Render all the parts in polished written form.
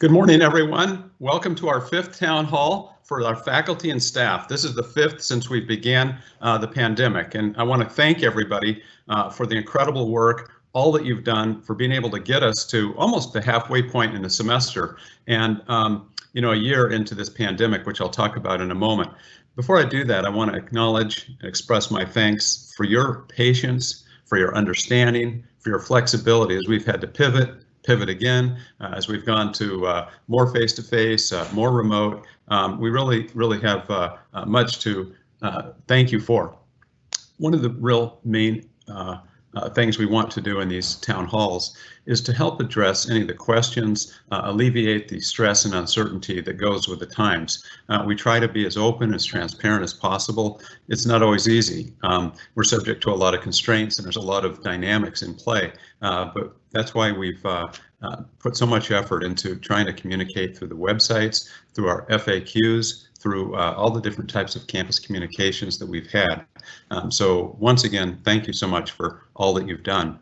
Good morning, everyone. Welcome to our fifth town hall for our faculty and staff. This is the fifth since we began the pandemic, and I want to thank everybody for the incredible work, all that you've done for being able to get us to almost the halfway point in the semester, and a year into this pandemic, which I'll talk about in a moment. Before I do that, I want to acknowledge and express my thanks for your patience, for your understanding, for your flexibility as we've had to pivot again, as we've gone to more face-to-face, more remote. We really have much to thank you for. One of the real main things we want to do in these town halls is to help address any of the questions, alleviate the stress and uncertainty that goes with the times. We try to be as open, as transparent as possible. It's not always easy. We're subject to a lot of constraints and there's a lot of dynamics in play, but that's why we've put so much effort into trying to communicate through the websites, through our FAQs, through all the different types of campus communications that we've had. So once again, thank you so much for all that you've done.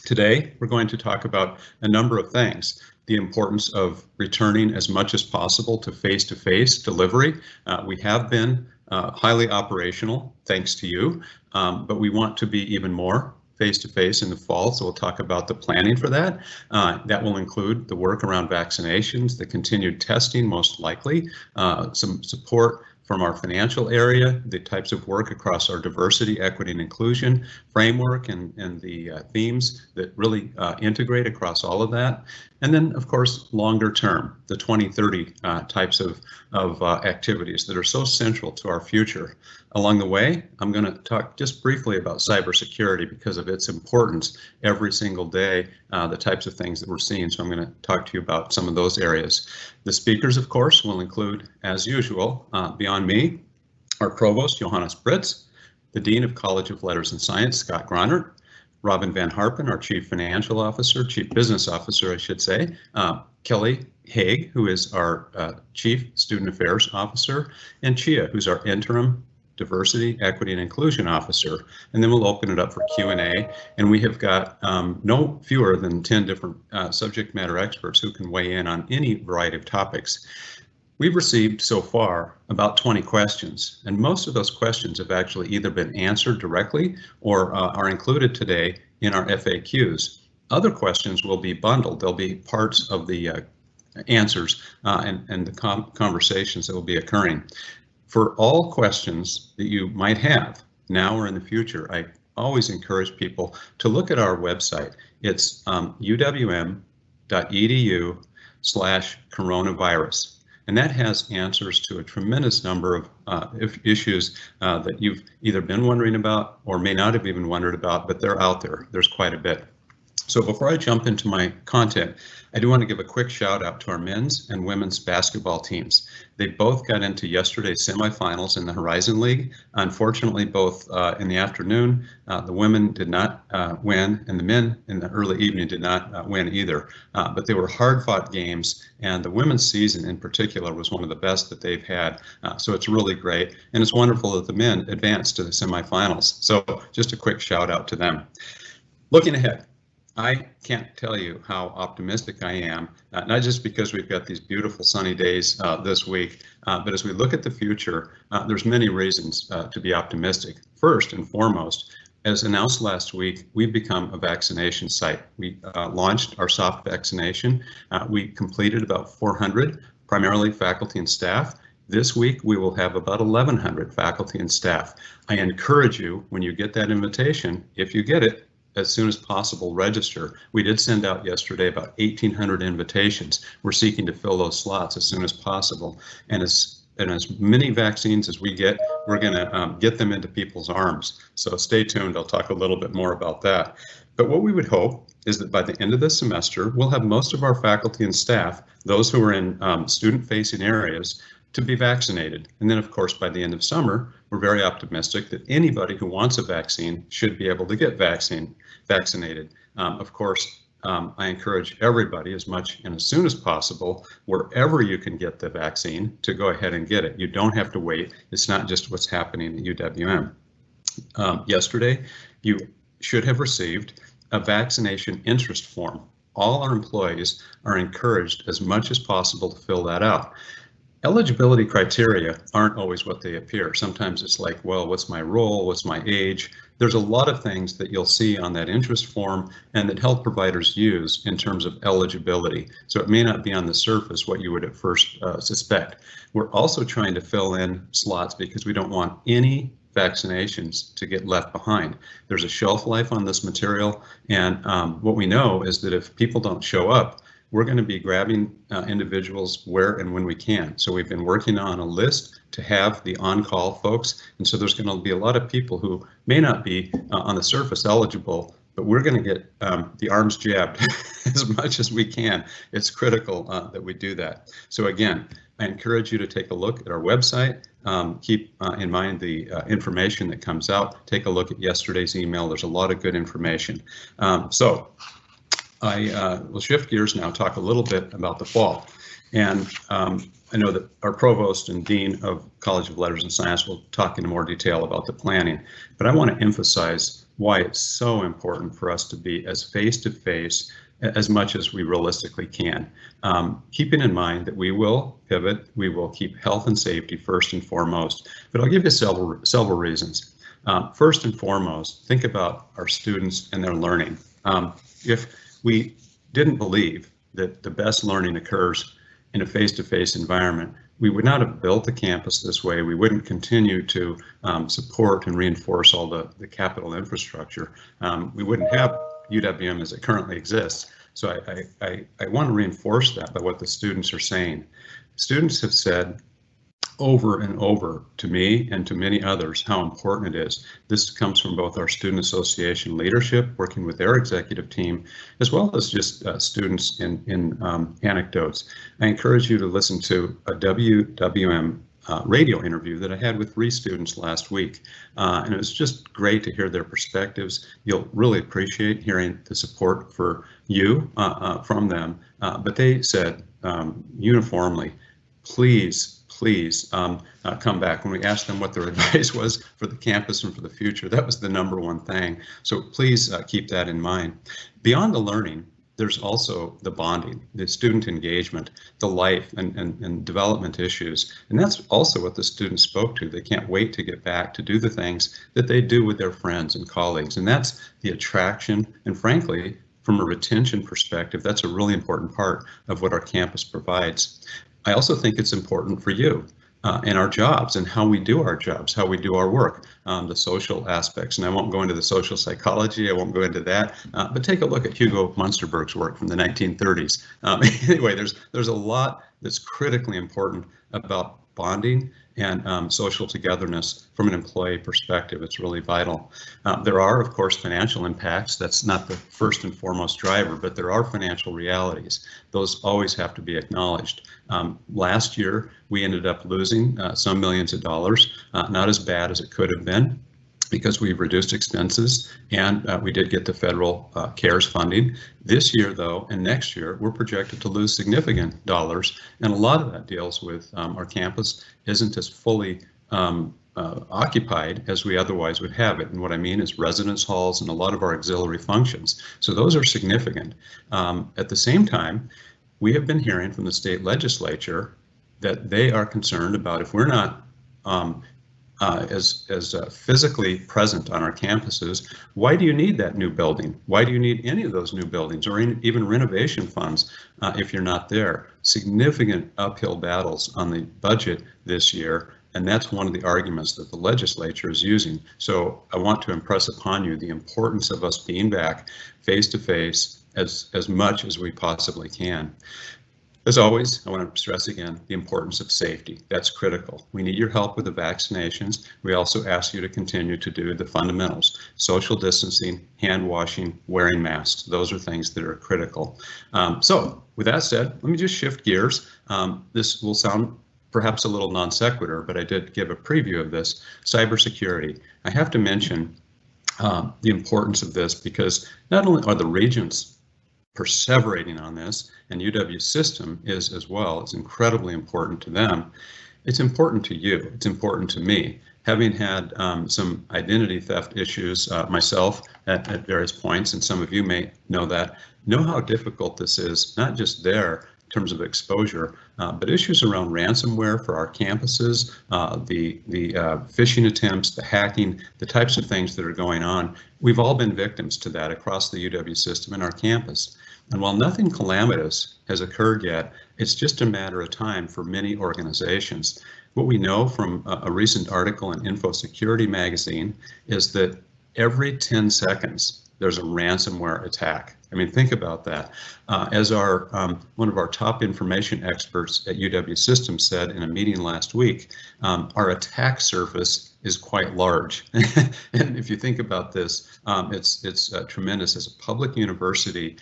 Today, we're going to talk about a number of things. The importance of returning as much as possible to face-to-face delivery. We have been highly operational, thanks to you, but we want to be even more face-to-face in the fall, so we'll talk about the planning for that. That will include the work around vaccinations, the continued testing most likely, some support from our financial area, the types of work across our diversity, equity, and inclusion framework, and the themes that really integrate across all of that. And then, of course, longer term, the 2030 types of activities that are so central to our future. Along the way, I'm going to talk just briefly about cybersecurity because of its importance every single day, the types of things that we're seeing. So I'm going to talk to you about some of those areas. The speakers, of course, will include, as usual, beyond me, our Provost, Johannes Britz, the Dean of College of Letters and Science, Scott Gronert, Robin Van Harpen, our Chief Financial Officer, Chief Business Officer, I should say, Kelly Haig, who is our Chief Student Affairs Officer, and Chia, who's our Interim Diversity, Equity, and Inclusion Officer. And then we'll open it up for Q&A. And we have got no fewer than 10 different subject matter experts who can weigh in on any variety of topics. We've received so far about 20 questions, and most of those questions have actually either been answered directly or are included today in our FAQs. Other questions will be bundled. They'll be parts of the answers and the conversations that will be occurring. For all questions that you might have now or in the future, I always encourage people to look at our website. It's uwm.edu/coronavirus. And that has answers to a tremendous number of issues that you've either been wondering about or may not have even wondered about, but they're out there. There's quite a bit. So before I jump into my content, I do want to give a quick shout out to our men's and women's basketball teams. They both got into yesterday's semifinals in the Horizon League. Unfortunately, both in the afternoon, the women did not win, and the men in the early evening did not win either. But they were hard-fought games, and the women's season in particular was one of the best that they've had. So it's really great, and it's wonderful that the men advanced to the semifinals. So just a quick shout out to them. Looking ahead, I can't tell you how optimistic I am, not just because we've got these beautiful sunny days this week, but as we look at the future, there's many reasons to be optimistic. First and foremost, as announced last week, we've become a vaccination site. We launched our soft vaccination. We completed about 400, primarily faculty and staff. This week, we will have about 1,100 faculty and staff. I encourage you, when you get that invitation, if you get it, as soon as possible, register. We did send out yesterday about 1,800 invitations. We're seeking to fill those slots as soon as possible. And as many vaccines as we get, we're gonna get them into people's arms. So stay tuned, I'll talk a little bit more about that. But what we would hope is that by the end of this semester, we'll have most of our faculty and staff, those who are in student-facing areas, to be vaccinated. And then, of course, by the end of summer, we're very optimistic that anybody who wants a vaccine should be able to get vaccinated. Of course, I encourage everybody as much and as soon as possible, wherever you can get the vaccine, to go ahead and get it. You don't have to wait. It's not just what's happening at UWM. Yesterday, you should have received a vaccination interest form. all our employees are encouraged as much as possible to fill that out. Eligibility criteria aren't always what they appear. Sometimes it's like, well, what's my role? What's my age? There's a lot of things that you'll see on that interest form and that health providers use in terms of eligibility. So it may not be on the surface what you would at first suspect. We're also trying to fill in slots because we don't want any vaccinations to get left behind. There's a shelf life on this material, and what we know is that if people don't show up, we're going to be grabbing individuals where and when we can. So we've been working on a list to have the on-call folks, and so there's going to be a lot of people who may not be on the surface eligible, but we're going to get the arms jabbed as much as we can. It's critical that we do that. So again, I encourage you to take a look at our website. Keep in mind the information that comes out. Take a look at yesterday's email. There's a lot of good information. So I will shift gears now, talk a little bit about the fall. And I know that our provost and dean of College of Letters and Science will talk in more detail about the planning, but I want to emphasize why it's so important for us to be as face-to-face as much as we realistically can. Keeping in mind that we will pivot, we will keep health and safety first and foremost, but I'll give you several reasons. First and foremost, think about our students and their learning. If we didn't believe that the best learning occurs in a face-to-face environment, we would not have built the campus this way. We wouldn't continue to support and reinforce all the capital infrastructure. We wouldn't have UWM as it currently exists. So I want to reinforce that by what the students are saying. Students have said over and over to me and to many others how important it is. This comes from both our student association leadership working with their executive team, as well as just students in anecdotes. I encourage you to listen to a UWM radio interview that I had with 3 students last week. And it was just great to hear their perspectives. You'll really appreciate hearing the support for you from them. But they said uniformly, please come back. When we asked them what their advice was for the campus and for the future, that was the #1 thing. So please keep that in mind. Beyond the learning, there's also the bonding, the student engagement, the life and development issues. And that's also what the students spoke to. They can't wait to get back to do the things that they do with their friends and colleagues. And that's the attraction. And frankly, from a retention perspective, that's a really important part of what our campus provides. I also think it's important for you in our jobs and how we do our jobs, how we do our work, the social aspects. And I won't go into the social psychology, I won't go into that, but take a look at Hugo Munsterberg's work from the 1930s. Anyway, there's a lot that's critically important about bonding and social togetherness from an employee perspective. It's really vital. There are, of course, financial impacts. That's not the first and foremost driver, but there are financial realities. Those always have to be acknowledged. Last year, we ended up losing some millions of dollars, not as bad as it could have been, because we've reduced expenses and we did get the federal CARES funding. This year, though, and next year, we're projected to lose significant dollars, and a lot of that deals with our campus isn't as fully occupied as we otherwise would have it. And what I mean is residence halls and a lot of our auxiliary functions. So those are significant. At the same time, we have been hearing from the state legislature that they are concerned about if we're not as physically present on our campuses, why do you need that new building? Why do you need any of those new buildings or even renovation funds if you're not there? Significant uphill battles on the budget this year, and that's one of the arguments that the legislature is using. So I want to impress upon you the importance of us being back face to face as much as we possibly can. As always, I want to stress again the importance of safety. That's critical. We need your help with the vaccinations. We also ask you to continue to do the fundamentals: social distancing, hand washing, wearing masks. Those are things that are critical. So with that said, let me just shift gears. This will sound perhaps a little non sequitur, but I did give a preview of this. Cybersecurity. I have to mention the importance of this because not only are the regents perseverating on this, and UW's system is as well. It's incredibly important to them. It's important to you. It's important to me. having had some identity theft issues myself at various points, and some of you may know how difficult this is, not just there in terms of exposure, but issues around ransomware for our campuses, the phishing attempts, the hacking, the types of things that are going on. We've all been victims to that across the UW system and our campus. And while nothing calamitous has occurred yet, it's just a matter of time for many organizations. What we know from a recent article in InfoSecurity magazine is that every 10 seconds, there's a ransomware attack. I mean, think about that. As one of our top information experts at UW Systems said in a meeting last week, our attack surface is quite large. And if you think about this, it's tremendous. As a public university,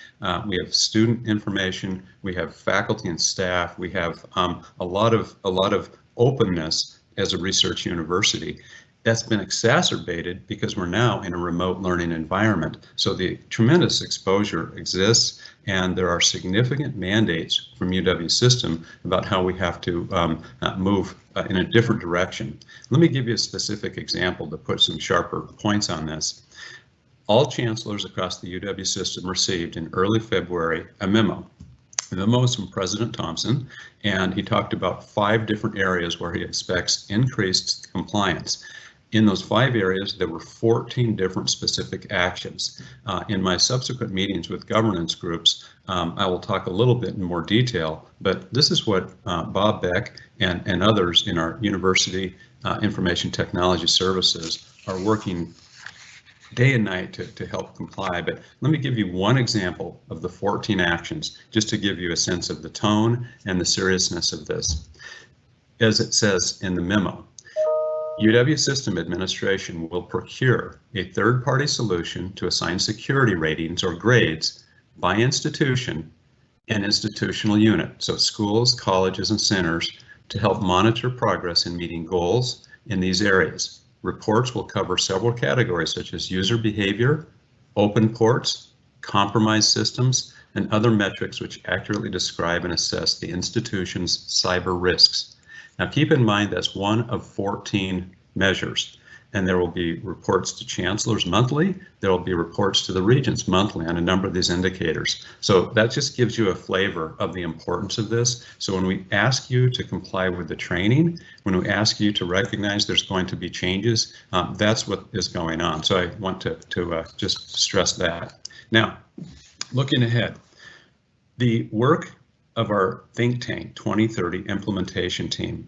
we have student information, we have faculty and staff, we have a lot of openness as a research university. That's been exacerbated because we're now in a remote learning environment. So the tremendous exposure exists, and there are significant mandates from UW System about how we have to move in a different direction. Let me give you a specific example to put some sharper points on this. All chancellors across the UW System received in early February a memo. The memo was from President Thompson, and he talked about 5 different areas where he expects increased compliance. In those 5 areas, there were 14 different specific actions. In my subsequent meetings with governance groups, I will talk a little bit in more detail, but this is what Bob Beck and others in our University Information Technology Services are working day and night to help comply. But let me give you one example of the 14 actions, just to give you a sense of the tone and the seriousness of this. As it says in the memo, UW System Administration will procure a third-party solution to assign security ratings or grades by institution and institutional unit, so schools, colleges, and centers, to help monitor progress in meeting goals in these areas. Reports will cover several categories such as user behavior, open ports, compromised systems, and other metrics which accurately describe and assess the institution's cyber risks. Now keep in mind that's one of 14 measures, and there will be reports to chancellors monthly. There will be reports to the regents monthly on a number of these indicators. So that just gives you a flavor of the importance of this. So when we ask you to comply with the training, when we ask you to recognize there's going to be changes, that's what is going on. So I want to just stress that. Now, looking ahead, the work of our think tank 2030 implementation team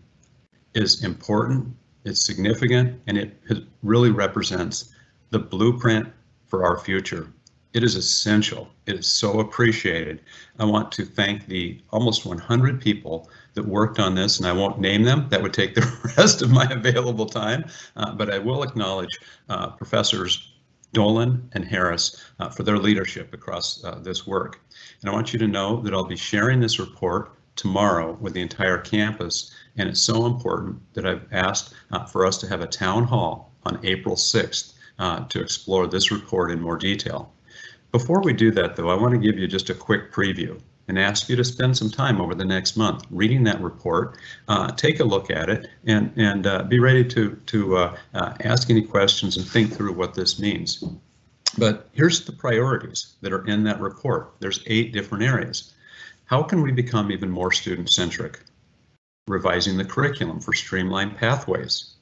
is important, it's significant, and it really represents the blueprint for our future. It is essential. It is so appreciated. I want to thank the almost 100 people that worked on this, and I won't name them. That would take the rest of my available time, but I will acknowledge Professors Dolan and Harris for their leadership across this work. And I want you to know that I'll be sharing this report tomorrow with the entire campus, and it's so important that I've asked for us to have a town hall on April 6th to explore this report in more detail. Before we do that, though, I want to give you just a quick preview and ask you to spend some time over the next month reading that report, take a look at it, and be ready to ask any questions and think through what this means. But here's the priorities that are in that report. There's 8 different areas. How can we become even more student-centric? Revising the curriculum for streamlined pathways.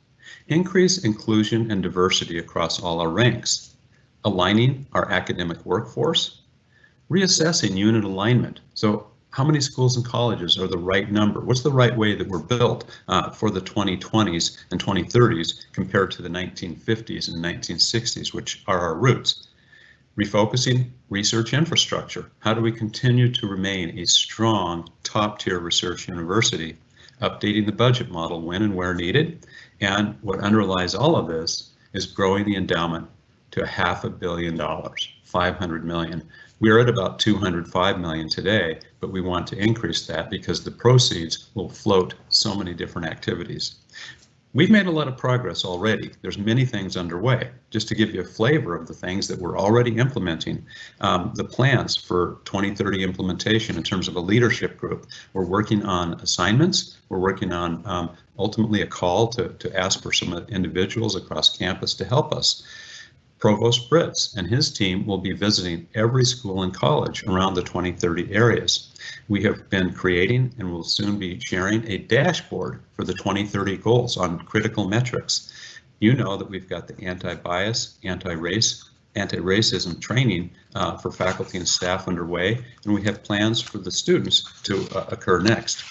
Increase inclusion and diversity across all our ranks. Aligning our academic workforce. Reassessing unit alignment. So how many schools and colleges are the right number? What's the right way that we're built for the 2020s and 2030s compared to the 1950s and 1960s, which are our roots? Refocusing research infrastructure. How do we continue to remain a strong top-tier research university? Updating the budget model when and where needed. And what underlies all of this is growing the endowment to $500 million, 500 million. We're at about 205 million today, but we want to increase that because the proceeds will float so many different activities. We've made a lot of progress already. There's many things underway. Just to give you a flavor of the things that we're already implementing, the plans for 2030 implementation in terms of a leadership group. We're working on assignments. We're working on ultimately a call to ask for some individuals across campus to help us. Provost Britz and his team will be visiting every school and college around the 2030 areas. We have been creating and will soon be sharing a dashboard for the 2030 goals on critical metrics. You know that we've got the anti-bias, anti-racism training for faculty and staff underway, and we have plans for the students to occur next.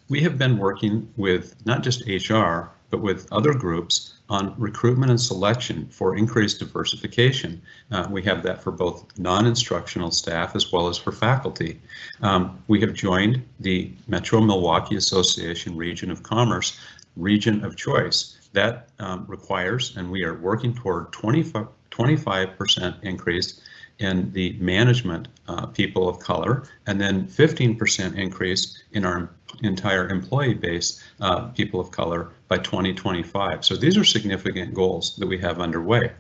We have been working with not just HR, but with other groups on recruitment and selection for increased diversification. We have that for both non-instructional staff as well as for faculty. We have joined the Metro-Milwaukee Association Region of Commerce Region of Choice. That requires, and we are working toward 25% increase in the management people of color, and then 15% increase in our entire employee base, people of color, by 2025. So these are significant goals that we have underway.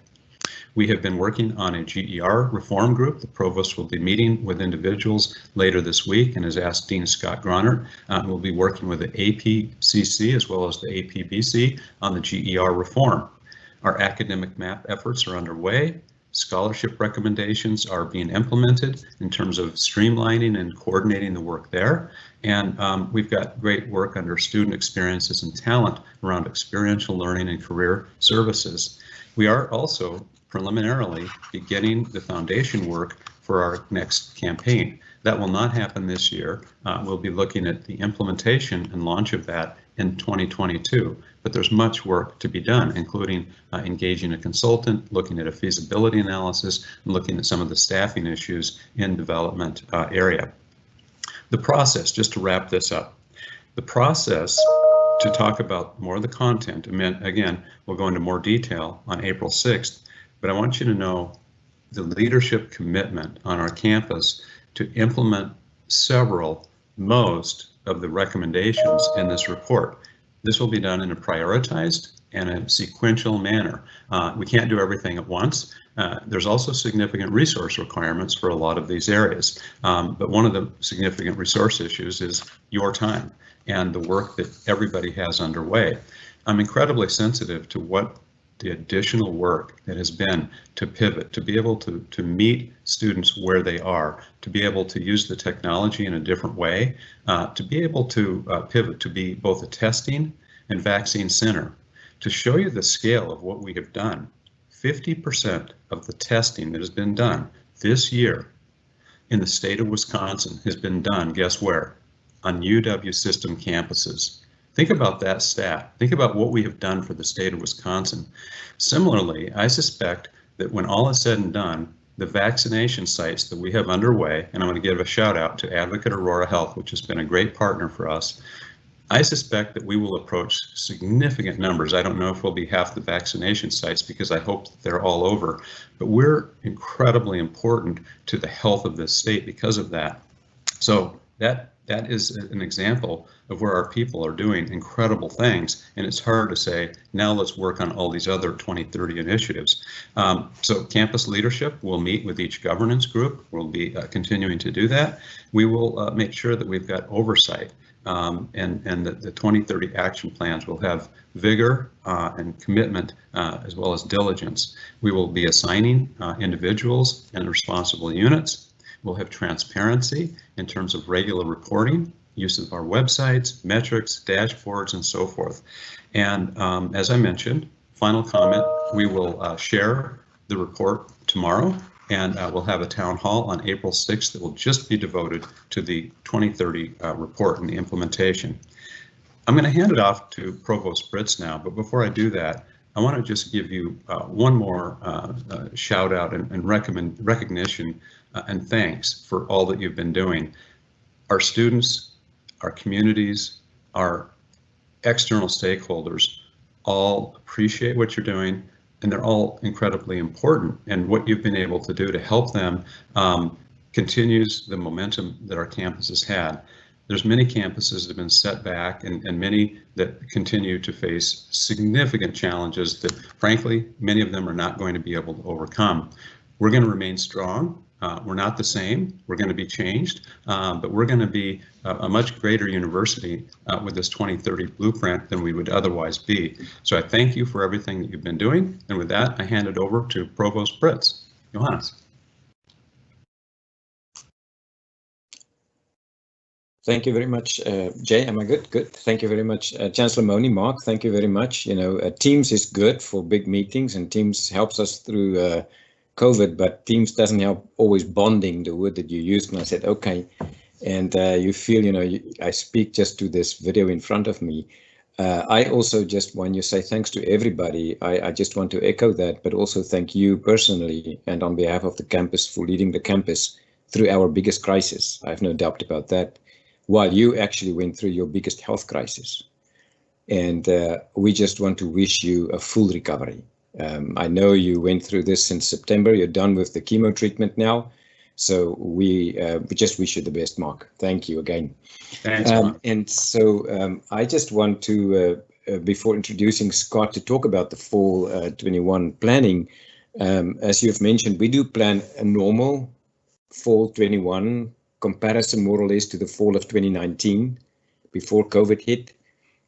We have been working on a GER reform group. The provost will be meeting with individuals later this week and has asked Dean Scott Gronert. We'll be working with the APCC as well as the APBC on the GER reform. Our academic map efforts are underway. Scholarship recommendations are being implemented in terms of streamlining and coordinating the work there. And we've got great work under student experiences and talent around experiential learning and career services. We are also preliminarily beginning the foundation work for our next campaign. That will not happen this year. We'll be looking at the implementation and launch of that in 2022, but there's much work to be done, including engaging a consultant, looking at a feasibility analysis, and looking at some of the staffing issues in development area. The process, just to wrap this up, the process to talk about more of the content, again, we'll go into more detail on April 6th, but I want you to know the leadership commitment on our campus to implement most of the recommendations in this report. This will be done in a prioritized and a sequential manner. We can't do everything at once. There's also significant resource requirements for a lot of these areas, but one of the significant resource issues is your time and the work that everybody has underway. I'm incredibly sensitive to what the additional work that has been to pivot, to be able to meet students where they are, to be able to use the technology in a different way, to be able to pivot to be both a testing and vaccine center. To show you the scale of what we have done, 50% of the testing that has been done this year in the state of Wisconsin has been done, guess where? On UW system campuses. Think about that stat. Think about what we have done for the state of Wisconsin. Similarly, I suspect that when all is said and done, the vaccination sites that we have underway, and I'm going to give a shout out to Advocate Aurora Health, which has been a great partner for us, I suspect that we will approach significant numbers. I don't know if we'll be half the vaccination sites because I hope that they're all over, but we're incredibly important to the health of this state because of that. So that is an example of where our people are doing incredible things, and it's hard to say, now let's work on all these other 2030 initiatives. So campus leadership will meet with each governance group. We'll be continuing to do that. We will make sure that we've got oversight, and that the 2030 action plans will have vigor and commitment as well as diligence. We will be assigning individuals and responsible units. We'll have transparency in terms of regular reporting, use of our websites, metrics, dashboards, and so forth. And as I mentioned, final comment, we will share the report tomorrow, and we'll have a town hall on April 6th that will just be devoted to the 2030 report and the implementation. I'm going to hand it off to Provost Britz now, but before I do that, I want to just give you one more shout out and recognition and thanks for all that you've been doing. Our students, our communities, our external stakeholders all appreciate what you're doing, and they're all incredibly important. And what you've been able to do to help them continues the momentum that our campus has had. there's many campuses that have been set back and many that continue to face significant challenges that, frankly, many of them are not going to be able to overcome. We're going to remain strong. We're not the same. We're going to be changed, but we're going to be a much greater university with this 2030 blueprint than we would otherwise be. So I thank you for everything that you've been doing. And with that, I hand it over to Provost Britz. Johannes. Thank you very much, Jay. Am I good? Good. Thank you very much, Chancellor Mone. Mark, thank you very much. You know, Teams is good for big meetings, and Teams helps us through COVID, but Teams doesn't help always bonding, the word that you used. And I said, okay. And you feel, you know, I speak just to this video in front of me. I also just want to say thanks to everybody. I just want to echo that, but also thank you personally and on behalf of the campus for leading the campus through our biggest crisis. I have no doubt about that, while you actually went through your biggest health crisis. And we just want to wish you a full recovery. I know you went through this since September. You're done with the chemo treatment now. So we just wish you the best, Mark. Thank you again. Thanks, Mark. And so I just want to, before introducing Scott, to talk about the fall 21 planning. As you've mentioned, we do plan a normal fall 21 comparison, more or less, to the fall of 2019 before COVID hit.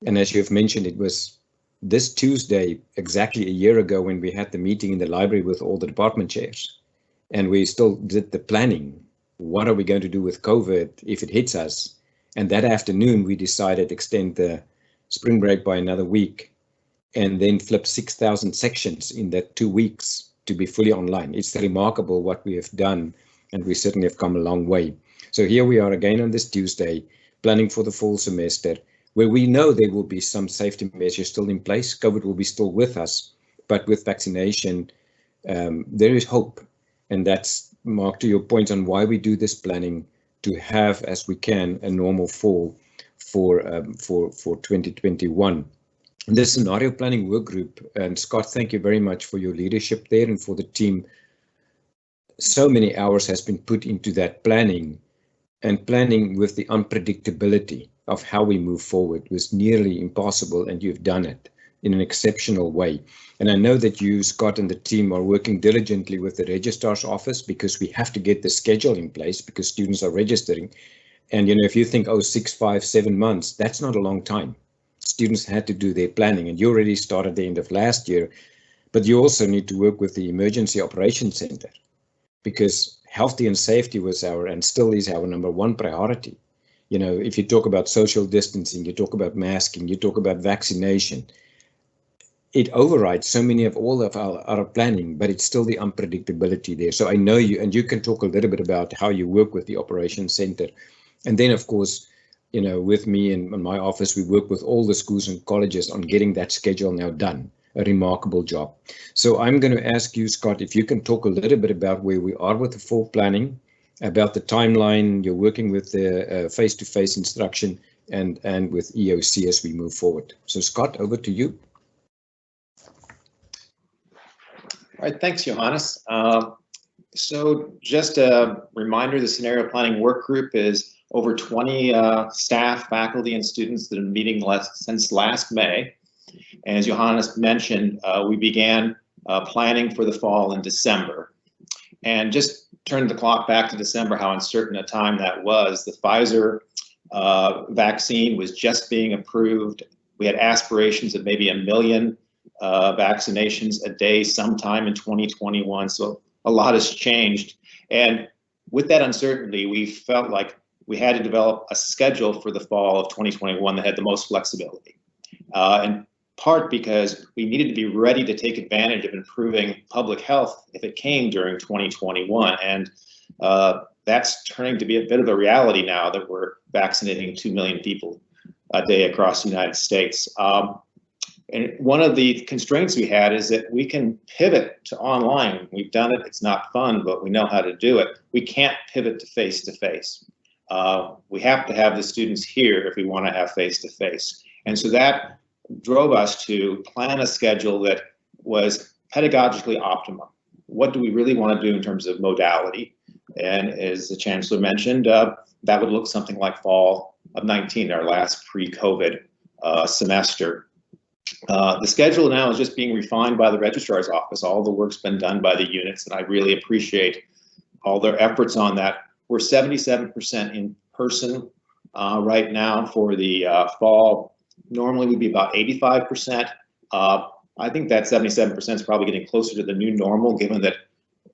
And as you've mentioned, it was this Tuesday, exactly a year ago, when we had the meeting in the library with all the department chairs, and we still did the planning. What are we going to do with COVID if it hits us? And that afternoon, we decided to extend the spring break by another week and then flip 6,000 sections in that 2 weeks to be fully online. It's remarkable what we have done, and we certainly have come a long way. So here we are again on this Tuesday, planning for the fall semester, where we know there will be some safety measures still in place. COVID will be still with us, but with vaccination, there is hope. And that's, Mark, to your point on why we do this planning, to have, as we can, a normal fall for 2021. The scenario planning work group, and Scott, thank you very much for your leadership there and for the team. So many hours has been put into that planning, and planning with the unpredictability of how we move forward was nearly impossible, and you've done it in an exceptional way. And I know that you, Scott, and the team are working diligently with the registrar's office, because we have to get the schedule in place because students are registering. And, you know, if you think, oh, 6, 5, 7 months, that's not a long time. Students had to do their planning, and you already started the end of last year, but you also need to work with the Emergency Operations Center, because health and safety was our, and still is our, #1 priority. You know, if you talk about social distancing, you talk about masking, you talk about vaccination, it overrides so many of all of our planning, but it's still the unpredictability there. So I know you, and you can talk a little bit about how you work with the Operations Center. And then, of course, you know, with me and my office, we work with all the schools and colleges on getting that schedule now done. A remarkable job. So I'm going to ask you, Scott, if you can talk a little bit about where we are with the full planning, about the timeline. You're working with the face-to-face instruction and with EOC as we move forward. So Scott, over to you. All right, thanks, Johannes. So just a reminder, the scenario planning work group is over 20 staff, faculty, and students that have been meeting since last May. And as Johannes mentioned, we began planning for the fall in December. And just turn the clock back to December, how uncertain a time that was. The Pfizer vaccine was just being approved. We had aspirations of maybe 1 million vaccinations a day sometime in 2021. So a lot has changed. And with that uncertainty, we felt like we had to develop a schedule for the fall of 2021 that had the most flexibility. In part because we needed to be ready to take advantage of improving public health if it came during 2021. And that's turning to be a bit of a reality now that we're vaccinating 2 million people a day across the United States. And one of the constraints we had is that we can pivot to online. We've done it. It's not fun, but we know how to do it. We can't pivot to face-to-face. We have to have the students here if we want to have face-to-face. And so that drove us to plan a schedule that was pedagogically optimum. What do we really want to do in terms of modality? And as the Chancellor mentioned, that would look something like fall of 19, our last pre-COVID semester. The schedule now is just being refined by the registrar's office. All the work's been done by the units, and I really appreciate all their efforts on that. We're 77% in person right now for the fall. Normally we'd be about 85%. I think that 77% is probably getting closer to the new normal, given that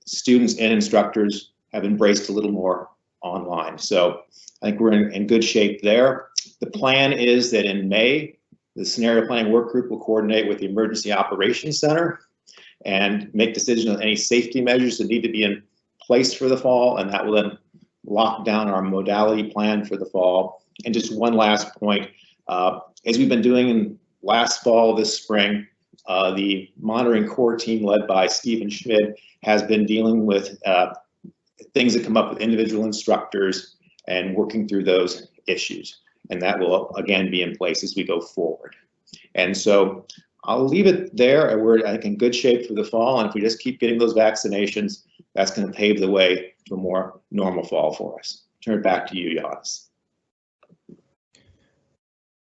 students and instructors have embraced a little more online. So I think we're in good shape there. The plan is that in May, the scenario planning work group will coordinate with the Emergency Operations Center and make decisions on any safety measures that need to be in place for the fall, and that will then lock down our modality plan for the fall. And just one last point, as we've been doing in last fall, this spring, the monitoring core team led by Stephen Schmidt has been dealing with things that come up with individual instructors and working through those issues. And that will again be in place as we go forward. And so I'll leave it there. We're, I think, in good shape for the fall. And if we just keep getting those vaccinations, that's going to pave the way to a more normal fall for us. Turn it back to you, Johannes.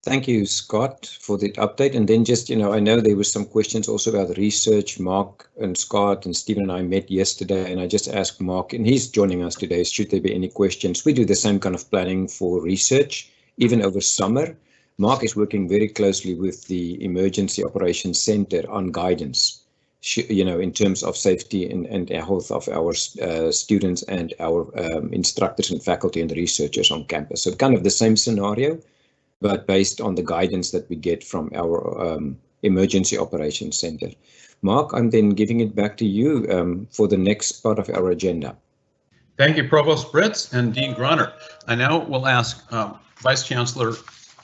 Thank you, Scott, for the update. And then just, I know there were some questions also about research. Mark and Scott and Stephen and I met yesterday, and I just asked Mark, and he's joining us today, should there be any questions. We do the same kind of planning for research, even over summer. Mark is working very closely with the Emergency Operations Center on guidance, in terms of safety and health of our students and our instructors and faculty and researchers on campus. So kind of the same scenario, but based on the guidance that we get from our Emergency Operations Center. Mark, I'm then giving it back to you for the next part of our agenda. Thank you, Provost Britz and Dean Groner. I now will ask Vice Chancellor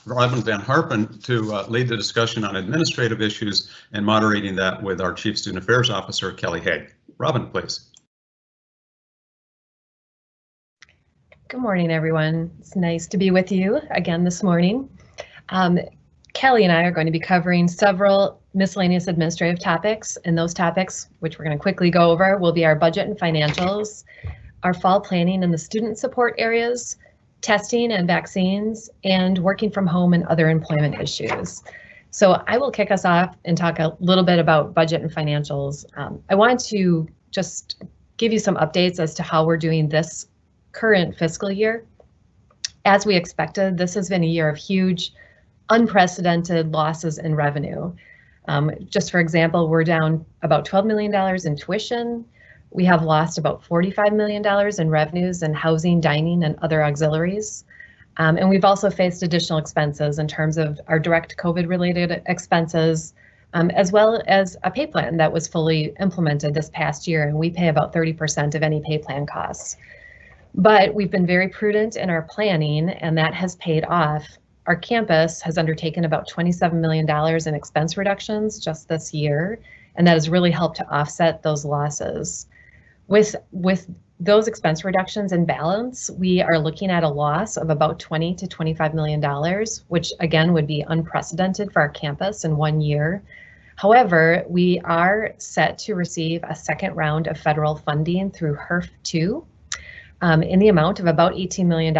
Robin Van Harpen to lead the discussion on administrative issues and moderating that with our Chief Student Affairs Officer, Kelly Haig. Robin, please. Good morning, everyone. It's nice to be with you again this morning. Kelly and I are going to be covering several miscellaneous administrative topics, and those topics, which we're going to quickly go over, will be our budget and financials, our fall planning and the student support areas, testing and vaccines, and working from home and other employment issues. So I will kick us off and talk a little bit about budget and financials. I want to just give you some updates as to how we're doing this current fiscal year. As we expected, this has been a year of huge, unprecedented losses in revenue. Just for example, we're down about $12 million in tuition. We have lost about $45 million in revenues in housing, dining, and other auxiliaries. And we've also faced additional expenses in terms of our direct COVID-related expenses, as well as a pay plan that was fully implemented this past year, and we pay about 30% of any pay plan costs. But we've been very prudent in our planning, and that has paid off. Our campus has undertaken about $27 million in expense reductions just this year, and that has really helped to offset those losses. With those expense reductions in balance, we are looking at a loss of about $20 to $25 million, which again would be unprecedented for our campus in 1 year. However, we are set to receive a second round of federal funding through HERF-2 in the amount of about $18 million.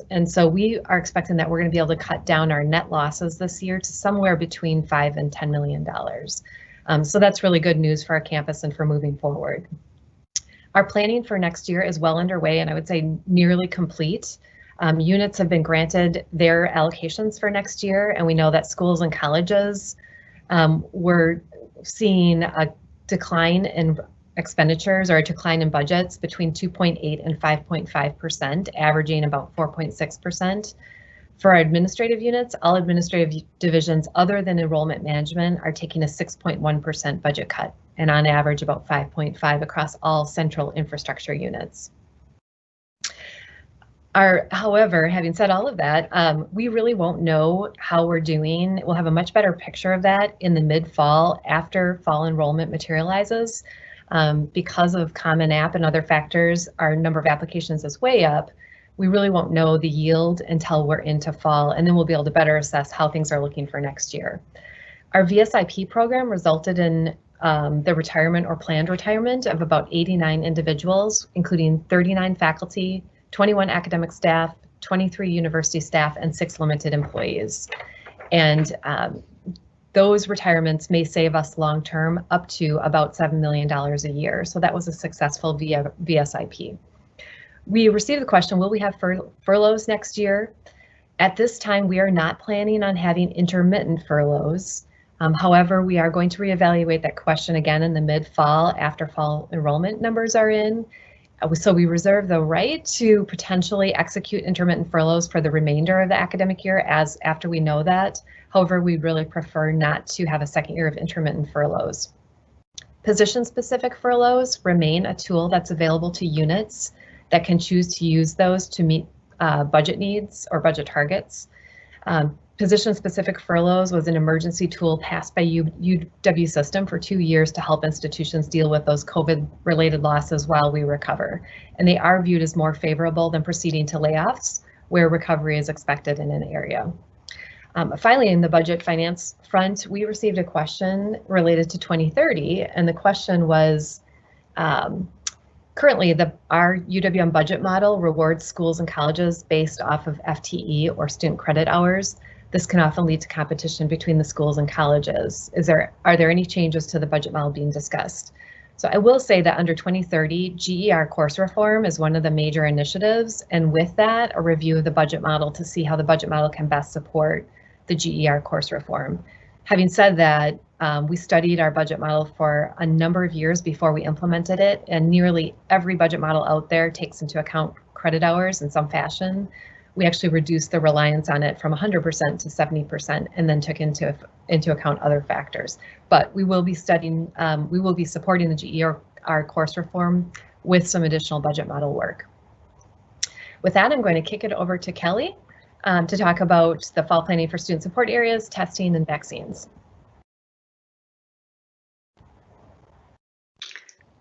And so we are expecting that we're going to be able to cut down our net losses this year to somewhere between $5 and $10 million. So that's really good news for our campus and for moving forward. Our planning for next year is well underway, and I would say nearly complete. Units have been granted their allocations for next year, and we know that schools and colleges were seeing a decline in expenditures or a decline in budgets between 2.8 and 5.5%, averaging about 4.6%. For our administrative units, all administrative divisions other than enrollment management are taking a 6.1% budget cut, and on average about 5.5 across all central infrastructure units. However, having said all of that, we really won't know how we're doing. We'll have a much better picture of that in the mid-fall after fall enrollment materializes. Because of Common App and other factors, our number of applications is way up. We really won't know the yield until we're into fall, and then we'll be able to better assess how things are looking for next year. Our VSIP program resulted in the retirement or planned retirement of about 89 individuals, including 39 faculty, 21 academic staff, 23 university staff, and 6 limited employees. And those retirements may save us long-term up to about $7 million a year. So that was a successful VSIP. We received the question, will we have furloughs next year? At this time, we are not planning on having intermittent furloughs. However, we are going to reevaluate that question again in the mid-fall after fall enrollment numbers are in. So we reserve the right to potentially execute intermittent furloughs for the remainder of the academic year after we know that. However, we'd really prefer not to have a second year of intermittent furloughs. Position-specific furloughs remain a tool that's available to units that can choose to use those to meet budget needs or budget targets. Position-specific furloughs was an emergency tool passed by UW system for 2 years to help institutions deal with those COVID-related losses while we recover. And they are viewed as more favorable than proceeding to layoffs, where recovery is expected in an area. Finally, in the budget finance front, we received a question related to 2030, and the question was, currently our UWM budget model rewards schools and colleges based off of FTE or student credit hours. This can often lead to competition between the schools and colleges. Are there any changes to the budget model being discussed? So I will say that under 2030, GER course reform is one of the major initiatives, and with that, a review of the budget model to see how the budget model can best support the GER course reform. Having said that, we studied our budget model for a number of years before we implemented it, and nearly every budget model out there takes into account credit hours in some fashion. We actually reduced the reliance on it from 100% to 70%, and then took into account other factors. But we will be studying, we will be supporting the GER course reform with some additional budget model work. With that, I'm going to kick it over to Kelly to talk about the fall planning for student support areas, testing, and vaccines.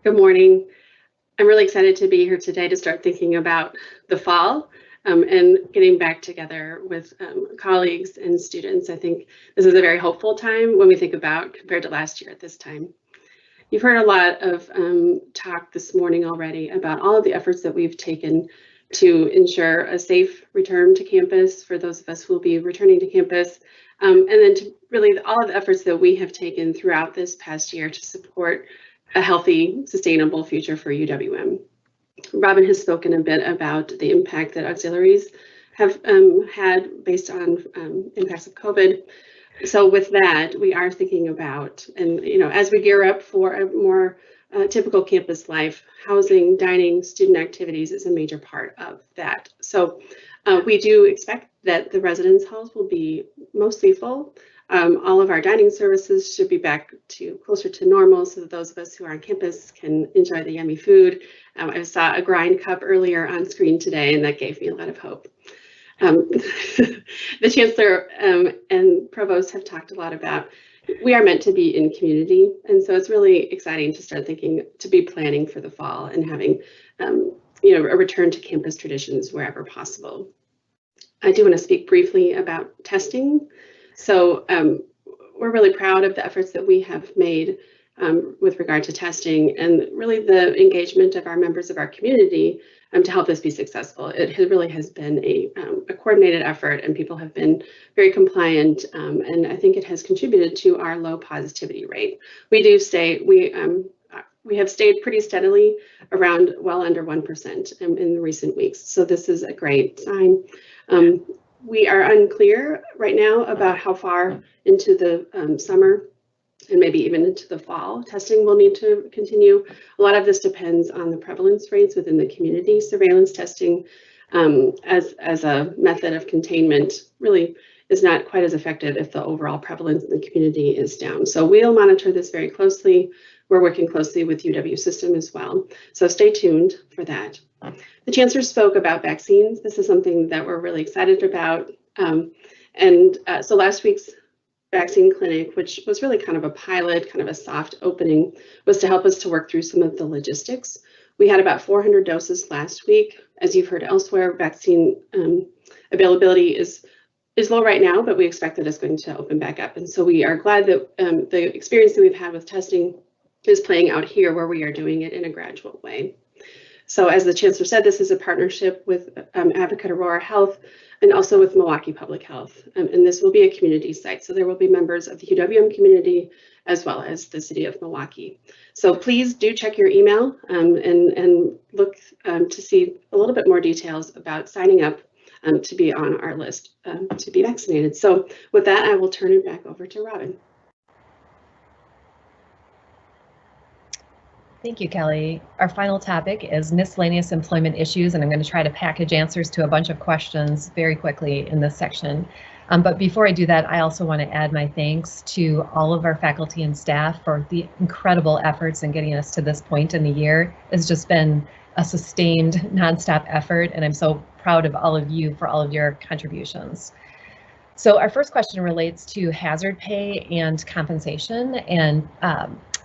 Good morning. I'm really excited to be here today to start thinking about the fall and getting back together with colleagues and students. I think this is a very hopeful time when we think about compared to last year at this time. You've heard a lot of talk this morning already about all of the efforts that we've taken to ensure a safe return to campus for those of us who will be returning to campus, and then to really all of the efforts that we have taken throughout this past year to support a healthy, sustainable future for UWM. Robin has spoken a bit about the impact that auxiliaries have had based on impacts of COVID. So with that, we are thinking about, and as we gear up for a more typical campus life, housing, dining, student activities is a major part of that. So we do expect that the residence halls will be mostly full. All of our dining services should be back to closer to normal so that those of us who are on campus can enjoy the yummy food. I saw a grind cup earlier on screen today, and that gave me a lot of hope. The Chancellor and Provost have talked a lot about we are meant to be in community, and so it's really exciting to start thinking, to be planning for the fall and having a return to campus traditions wherever possible. I do want to speak briefly about testing. So we're really proud of the efforts that we have made with regard to testing and really the engagement of our members of our community to help this be successful. It really has been a coordinated effort, and people have been very compliant, and I think it has contributed to our low positivity rate. We have stayed pretty steadily around well under 1% in the recent weeks, so this is a great sign. We are unclear right now about how far into the summer and maybe even into the fall testing will need to continue. A lot of this depends on the prevalence rates within the community. Surveillance testing as a method of containment really is not quite as effective if the overall prevalence in the community is down. So we'll monitor this very closely. We're working closely with UW system as well. So stay tuned for that. The Chancellor spoke about vaccines. This is something that we're really excited about. So last week's vaccine clinic, which was really kind of a pilot, kind of a soft opening, was to help us to work through some of the logistics. We had about 400 doses last week. As you've heard elsewhere, vaccine availability is low right now, but we expect that it's going to open back up. And so we are glad that the experience that we've had with testing is playing out here, where we are doing it in a gradual way. So as the Chancellor said, this is a partnership with Advocate Aurora Health and also with Milwaukee Public Health. And this will be a community site. So there will be members of the UWM community as well as the city of Milwaukee. So please do check your email and look to see a little bit more details about signing up to be on our list to be vaccinated. So with that, I will turn it back over to Robin. Thank you, Kelly. Our final topic is miscellaneous employment issues, and I'm going to try to package answers to a bunch of questions very quickly in this section. But before I do that, I also want to add my thanks to all of our faculty and staff for the incredible efforts in getting us to this point in the year. It's just been a sustained, nonstop effort, and I'm so proud of all of you for all of your contributions. So our first question relates to hazard pay and compensation, and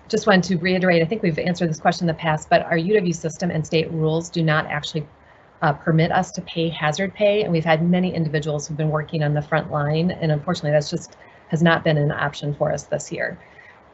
just wanted to reiterate, I think we've answered this question in the past, but our UW system and state rules do not actually permit us to pay hazard pay, and we've had many individuals who've been working on the front line, and unfortunately that's just has not been an option for us this year.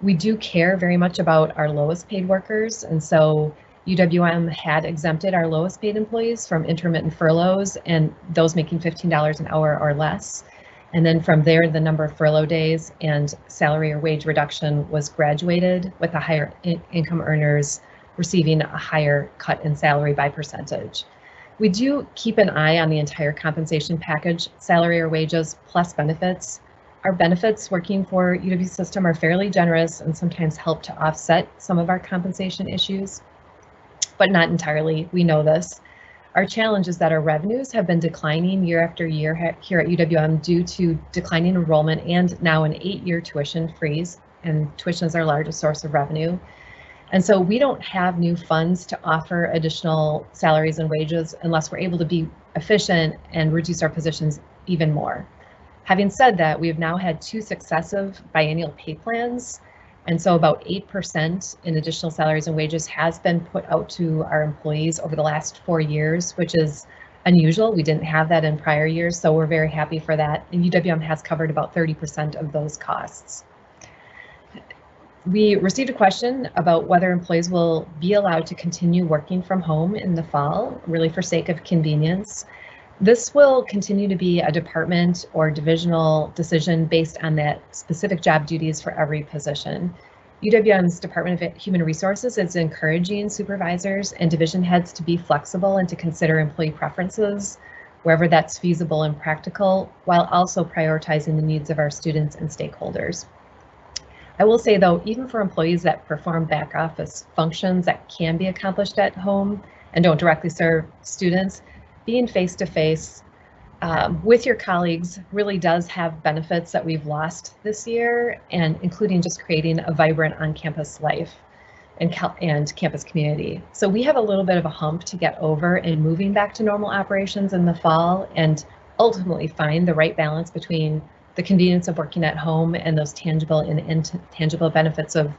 We do care very much about our lowest paid workers, and so UWM had exempted our lowest paid employees from intermittent furloughs and those making $15 an hour or less. And then from there, the number of furlough days and salary or wage reduction was graduated, with the higher income earners receiving a higher cut in salary by percentage. We do keep an eye on the entire compensation package, salary or wages plus benefits. Our benefits working for UW system are fairly generous and sometimes help to offset some of our compensation issues, but not entirely. We know this. Our challenge is that our revenues have been declining year after year here at UWM due to declining enrollment and now an 8-year tuition freeze, and tuition is our largest source of revenue. And so we don't have new funds to offer additional salaries and wages unless we're able to be efficient and reduce our positions even more. Having said that, we have now had 2 successive biennial pay plans, and so about 8% in additional salaries and wages has been put out to our employees over the last 4 years, which is unusual. We didn't have that in prior years, so we're very happy for that. And UWM has covered about 30% of those costs. We received a question about whether employees will be allowed to continue working from home in the fall, really for sake of convenience. This will continue to be a department or divisional decision based on that specific job duties for every position. UWM's Department of Human Resources is encouraging supervisors and division heads to be flexible and to consider employee preferences wherever that's feasible and practical, while also prioritizing the needs of our students and stakeholders. I will say though, even for employees that perform back office functions that can be accomplished at home and don't directly serve students, being face-to-face with your colleagues really does have benefits that we've lost this year, and including just creating a vibrant on-campus life and campus community. So we have a little bit of a hump to get over in moving back to normal operations in the fall and ultimately find the right balance between the convenience of working at home and those tangible and intangible benefits of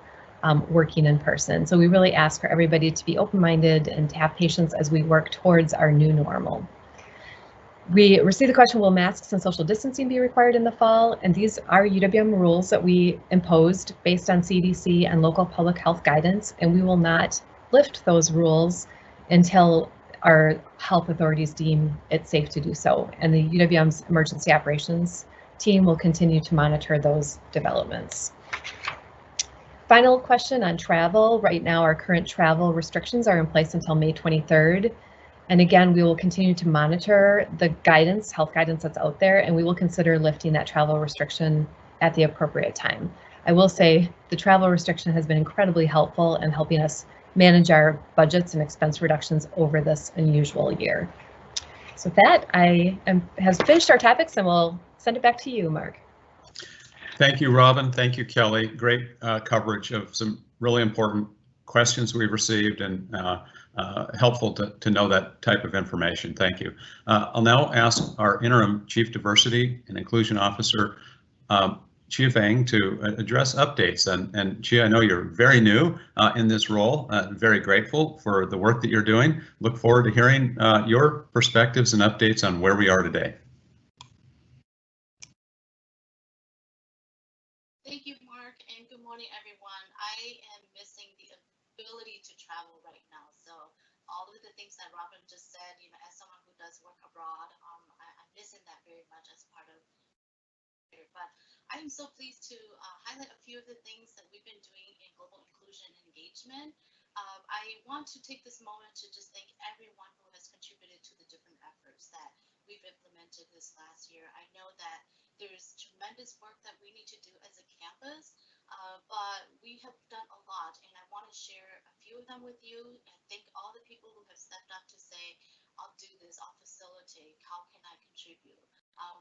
working in person. So we really ask for everybody to be open-minded and to have patience as we work towards our new normal. We received the question, will masks and social distancing be required in the fall? And these are UWM rules that we imposed based on CDC and local public health guidance, and we will not lift those rules until our health authorities deem it safe to do so. And the UWM's emergency operations team will continue to monitor those developments. Final question on travel. Right now, our current travel restrictions are in place until May 23rd. And again, we will continue to monitor the guidance, health guidance that's out there, and we will consider lifting that travel restriction at the appropriate time. I will say the travel restriction has been incredibly helpful in helping us manage our budgets and expense reductions over this unusual year. So with that, have finished our topics, and we'll send it back to you, Mark. Thank you, Robin. Thank you, Kelly. Great coverage of some really important questions we've received, and helpful to know that type of information. Thank you. I'll now ask our interim Chief Diversity and Inclusion Officer, Chia Fang, to address updates. And Chia, I know you're very new in this role. Very grateful for the work that you're doing. Look forward to hearing your perspectives and updates on where we are today. Thank you, Mark, and good morning, everyone. I am missing the ability to travel right now, so all of the things said, as someone who does work abroad, I'm missing that very much as part of it. But I am so pleased to highlight a few of the things that we've been doing in global inclusion and engagement. I want to take this moment to just thank everyone who has contributed to the different efforts that we've implemented this last year. I know that there's tremendous work that we need to do as a campus, but we have done a lot, and I want to share a few of them with you and thank all the people who have stepped up to say, I'll do this, I'll facilitate, how can I contribute?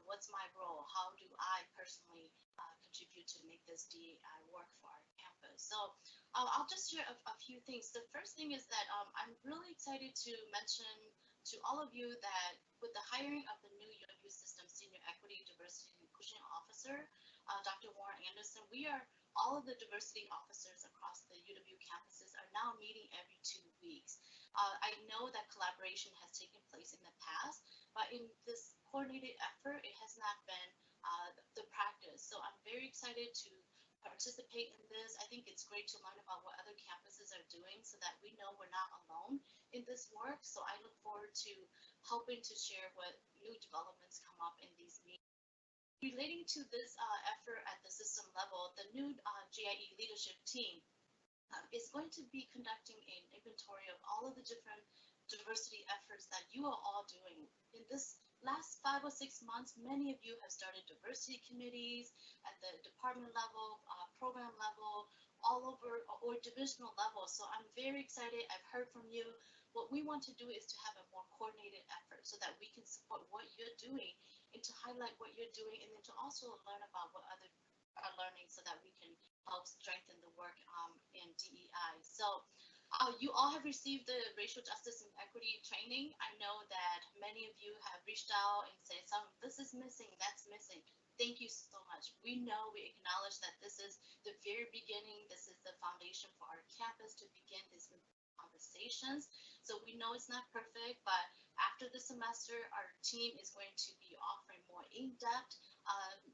What's my role? How do I personally contribute to make this DEI work for our campus? So I'll just share a few things. The first thing is that I'm really excited to mention to all of you that with the hiring of the new UW System Senior Equity, Diversity, and Inclusion Officer, Dr. Warren Anderson, all of the diversity officers across the UW campuses are now meeting every 2 weeks. I know that collaboration has taken place in the past, but in this coordinated effort, it has not been the practice. So I'm very excited to participate in this. I think it's great to learn about what other campuses are doing so that we know we're not alone in this work. So I look forward to helping to share what new developments come up in these meetings. Relating to this effort at the system level, the new GIE leadership team is going to be conducting an inventory of all of the different diversity efforts that you are all doing. In this last 5 or 6 months, many of you have started diversity committees at the department level, program level, all over, or divisional level. So I'm very excited. I've heard from you. What we want to do is to have a more coordinated effort so that we can support what you're doing and to highlight what you're doing, and then to also learn about what others are learning so that we can help strengthen the work in DEI. So you all have received the racial justice and equity training. I know that many of you have reached out and said, this is missing, that's missing. Thank you so much. We know, we acknowledge that this is the very beginning. This is the foundation for our campus to begin these conversations. So we know it's not perfect, but after the semester, our team is going to be offering more in-depth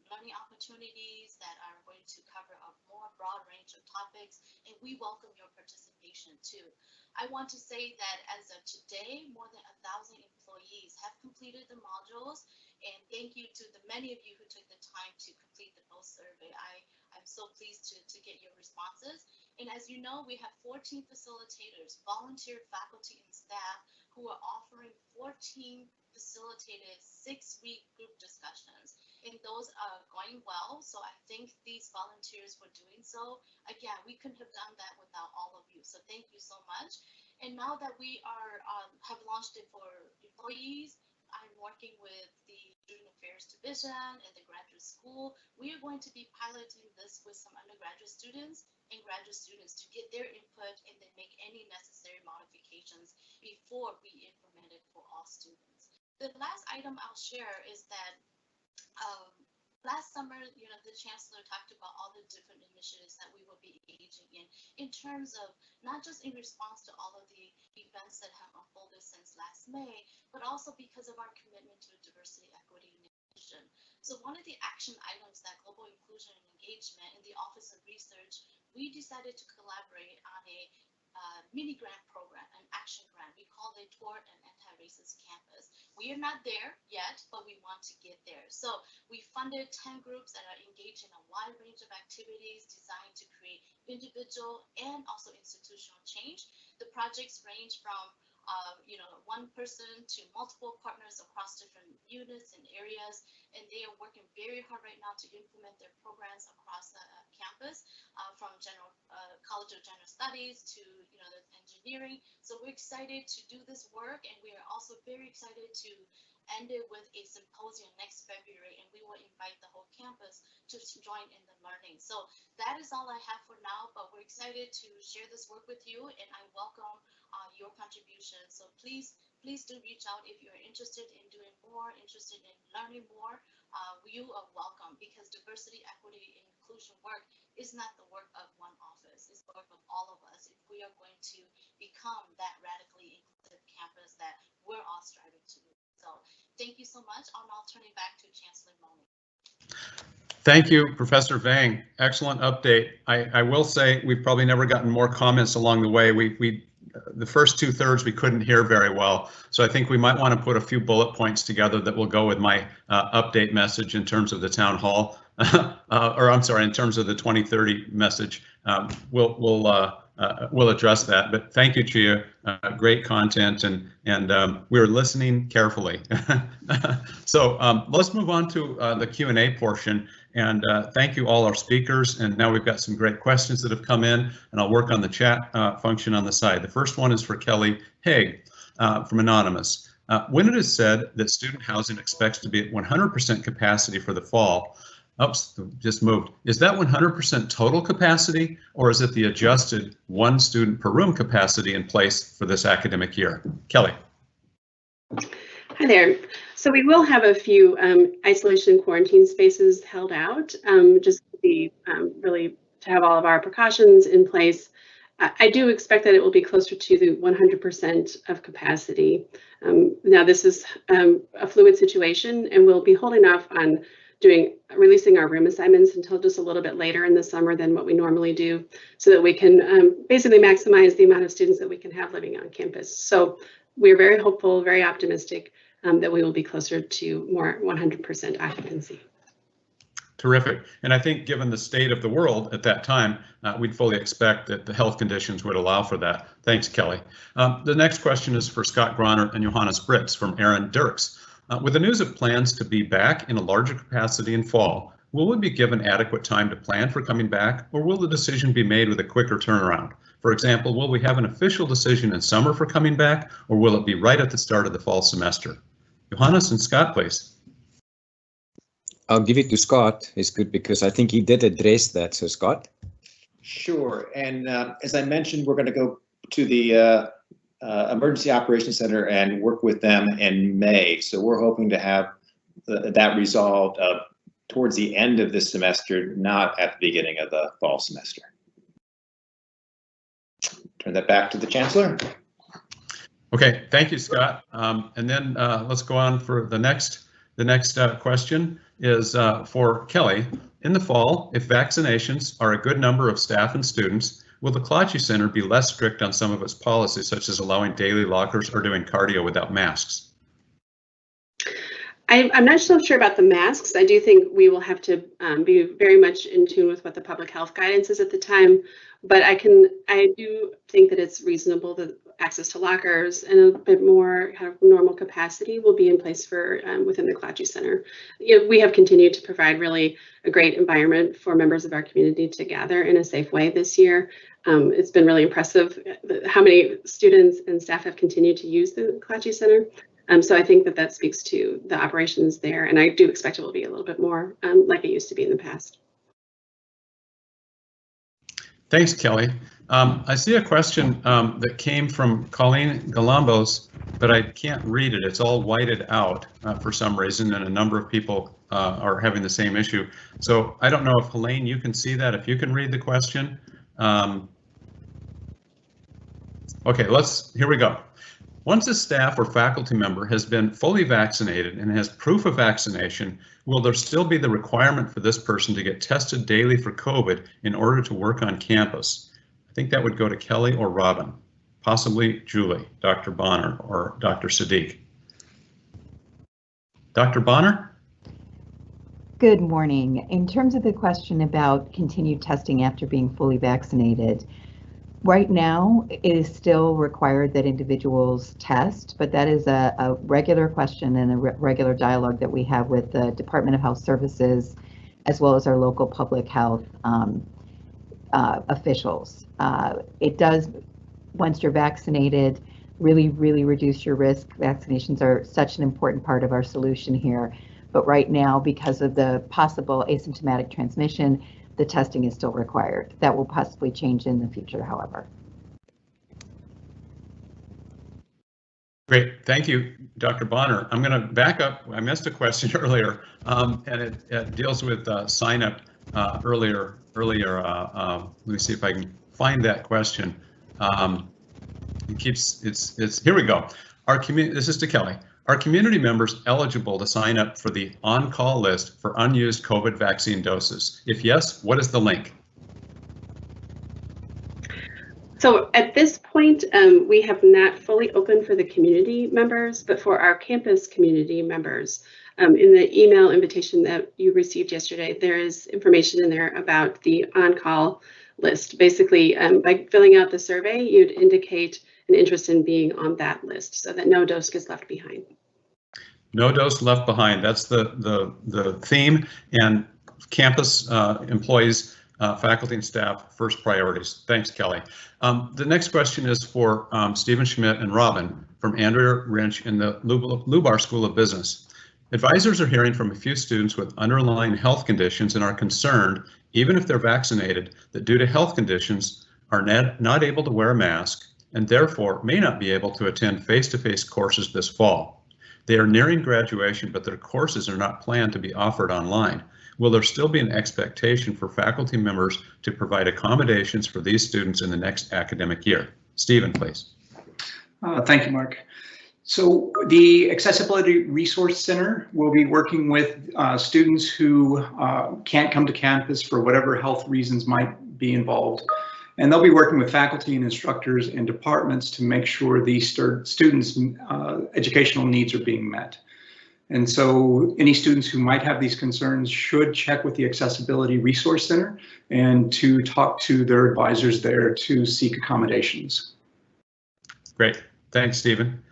learning opportunities that are going to cover a more broad range of topics, and we welcome your participation too. I want to say that as of today, more than 1,000 employees have completed the modules, and thank you to the many of you who took the time to complete the post survey. I'm so pleased to get your responses. And as you know, we have 14 facilitators, volunteer faculty and staff who are offering 14 facilitated 6-week group discussions, and those are going well. So I thank these volunteers for doing so. Again, we couldn't have done that without all of you, so thank you so much. And now that we are have launched it for employees, I'm working with the Student Affairs Division and the graduate school. We are going to be piloting this with some undergraduate students and graduate students to get their input and then make any necessary modifications before we implement it for all students. The last item I'll share is that last summer, the Chancellor talked about all the different initiatives that we will be engaging in terms of not just in response to all of the events that have unfolded since last May, but also because of our commitment to diversity, equity, and inclusion. So one of the action items that Global Inclusion and Engagement in the Office of Research, we decided to collaborate on a mini grant program, an action grant. We call it Toward an Anti-Racist Campus. We are not there yet, but we want to get there. So we funded 10 groups that are engaged in a wide range of activities designed to create individual and also institutional change. The projects range from one person to multiple partners across different units and areas, and they are working very hard right now to implement their programs across the campus, from College of General Studies to the engineering. So we're excited to do this work, and we are also very excited to end it with a symposium next February, and we will invite the whole campus to join in the learning. So that is all I have for now, but we're excited to share this work with you, and I welcome your contribution. So please do reach out if you're interested in doing more, interested in learning more. You are welcome, because diversity, equity, and inclusion work is not the work of one office. It's the work of all of us if we are going to become that radically inclusive campus that we're all striving to do. So thank you so much. I'll now turn it back to Chancellor Mone. Thank you, Professor Vang. Excellent update. I will say we've probably never gotten more comments along the way. We the first 2/3 we couldn't hear very well. So I think we might want to put a few bullet points together that will go with my update message in terms of the town hall, or I'm sorry, in terms of the 2030 message. We'll address that. But thank you, Chia. Great content, and we're listening carefully. So let's move on to the Q&A portion. And thank you all our speakers. And now we've got some great questions that have come in, and I'll work on the chat function on the side. The first one is for Kelly Haig from Anonymous. When it is said that student housing expects to be at 100% capacity for the fall, oops, just moved. Is that 100% total capacity, or is it the adjusted 1 student per room capacity in place for this academic year? Kelly. Hi there. So we will have a few isolation quarantine spaces held out, just to be really to have all of our precautions in place. I do expect that it will be closer to the 100% of capacity. Now this is a fluid situation, and we'll be holding off on releasing our room assignments until just a little bit later in the summer than what we normally do, so that we can basically maximize the amount of students that we can have living on campus. So we're very hopeful, very optimistic that we will be closer to more 100% occupancy. Terrific. And I think given the state of the world at that time, we'd fully expect that the health conditions would allow for that. Thanks, Kelly. The next question is for Scott Groner and Johannes Britz from Aaron Dirks. With the news of plans to be back in a larger capacity in fall, will we be given adequate time to plan for coming back, or will the decision be made with a quicker turnaround? For example, will we have an official decision in summer for coming back, or will it be right at the start of the fall semester? Johannes and Scott, please. I'll give it to Scott. It's good because I think he did address that. So Scott. Sure. And as I mentioned, we're going to go to the Emergency Operations Center and work with them in May. So we're hoping to have that resolved towards the end of this semester, not at the beginning of the fall semester. Turn that back to the Chancellor. Okay, thank you, Scott. And then let's go on for the next question is for Kelly. In the fall, if vaccinations are a good number of staff and students, will the Klatsche Center be less strict on some of its policies, such as allowing daily lockers or doing cardio without masks? I'm not so sure about the masks. I do think we will have to be very much in tune with what the public health guidance is at the time. But I do think that it's reasonable that access to lockers and a bit more kind of normal capacity will be in place for within the Klatsche Center. We have continued to provide really a great environment for members of our community to gather in a safe way this year. It's been really impressive how many students and staff have continued to use the Klatsche Center. So I think that speaks to the operations there, and I do expect it will be a little bit more like it used to be in the past. Thanks, Kelly. I see a question that came from Colleen Galambos, but I can't read it. It's all whited out for some reason, and a number of people are having the same issue. So I don't know if Helene, you can see that, if you can read the question. Okay, here we go. Once a staff or faculty member has been fully vaccinated and has proof of vaccination, will there still be the requirement for this person to get tested daily for COVID in order to work on campus? I think that would go to Kelly or Robin, possibly Julie, Dr. Bonner, or Dr. Sadiq. Dr. Bonner? Good morning. In terms of the question about continued testing after being fully vaccinated, right now, it is still required that individuals test, but that is a regular question and a regular dialogue that we have with the Department of Health Services, as well as our local public health officials. It does, once you're vaccinated, really reduce your risk. Vaccinations are such an important part of our solution here. But right now, because of the possible asymptomatic transmission, the testing is still required. That will possibly change in the future, however. Great, thank you, Dr. Bonner. I'm going to back up. I missed a question earlier, and it deals with sign up earlier. Let me see if I can find that question. Here we go. This is to Kelly. Are community members eligible to sign up for the on-call list for unused COVID vaccine doses? If yes, what is the link? So at this point, we have not fully opened for the community members, but for our campus community members, in the email invitation that you received yesterday, there is information in there about the on-call list. Basically, by filling out the survey, you'd indicate an interest in being on that list so that no dose gets left behind. No dose left behind. That's the theme, and campus employees, faculty and staff, first priorities. Thanks, Kelly. The next question is for Stephen Schmidt and Robin from Andrea Wrench in the Lubar School of Business. Advisors are hearing from a few students with underlying health conditions and are concerned, even if they're vaccinated, that due to health conditions are not able to wear a mask and therefore may not be able to attend face-to-face courses this fall. They are nearing graduation, but their courses are not planned to be offered online. Will there still be an expectation for faculty members to provide accommodations for these students in the next academic year? Stephen, please. Thank you, Mark. So the Accessibility Resource Center will be working with students who can't come to campus for whatever health reasons might be involved. And they'll be working with faculty and instructors and departments to make sure these students' educational needs are being met. And so any students who might have these concerns should check with the Accessibility Resource Center and to talk to their advisors there to seek accommodations. Great. Thanks, Stephen.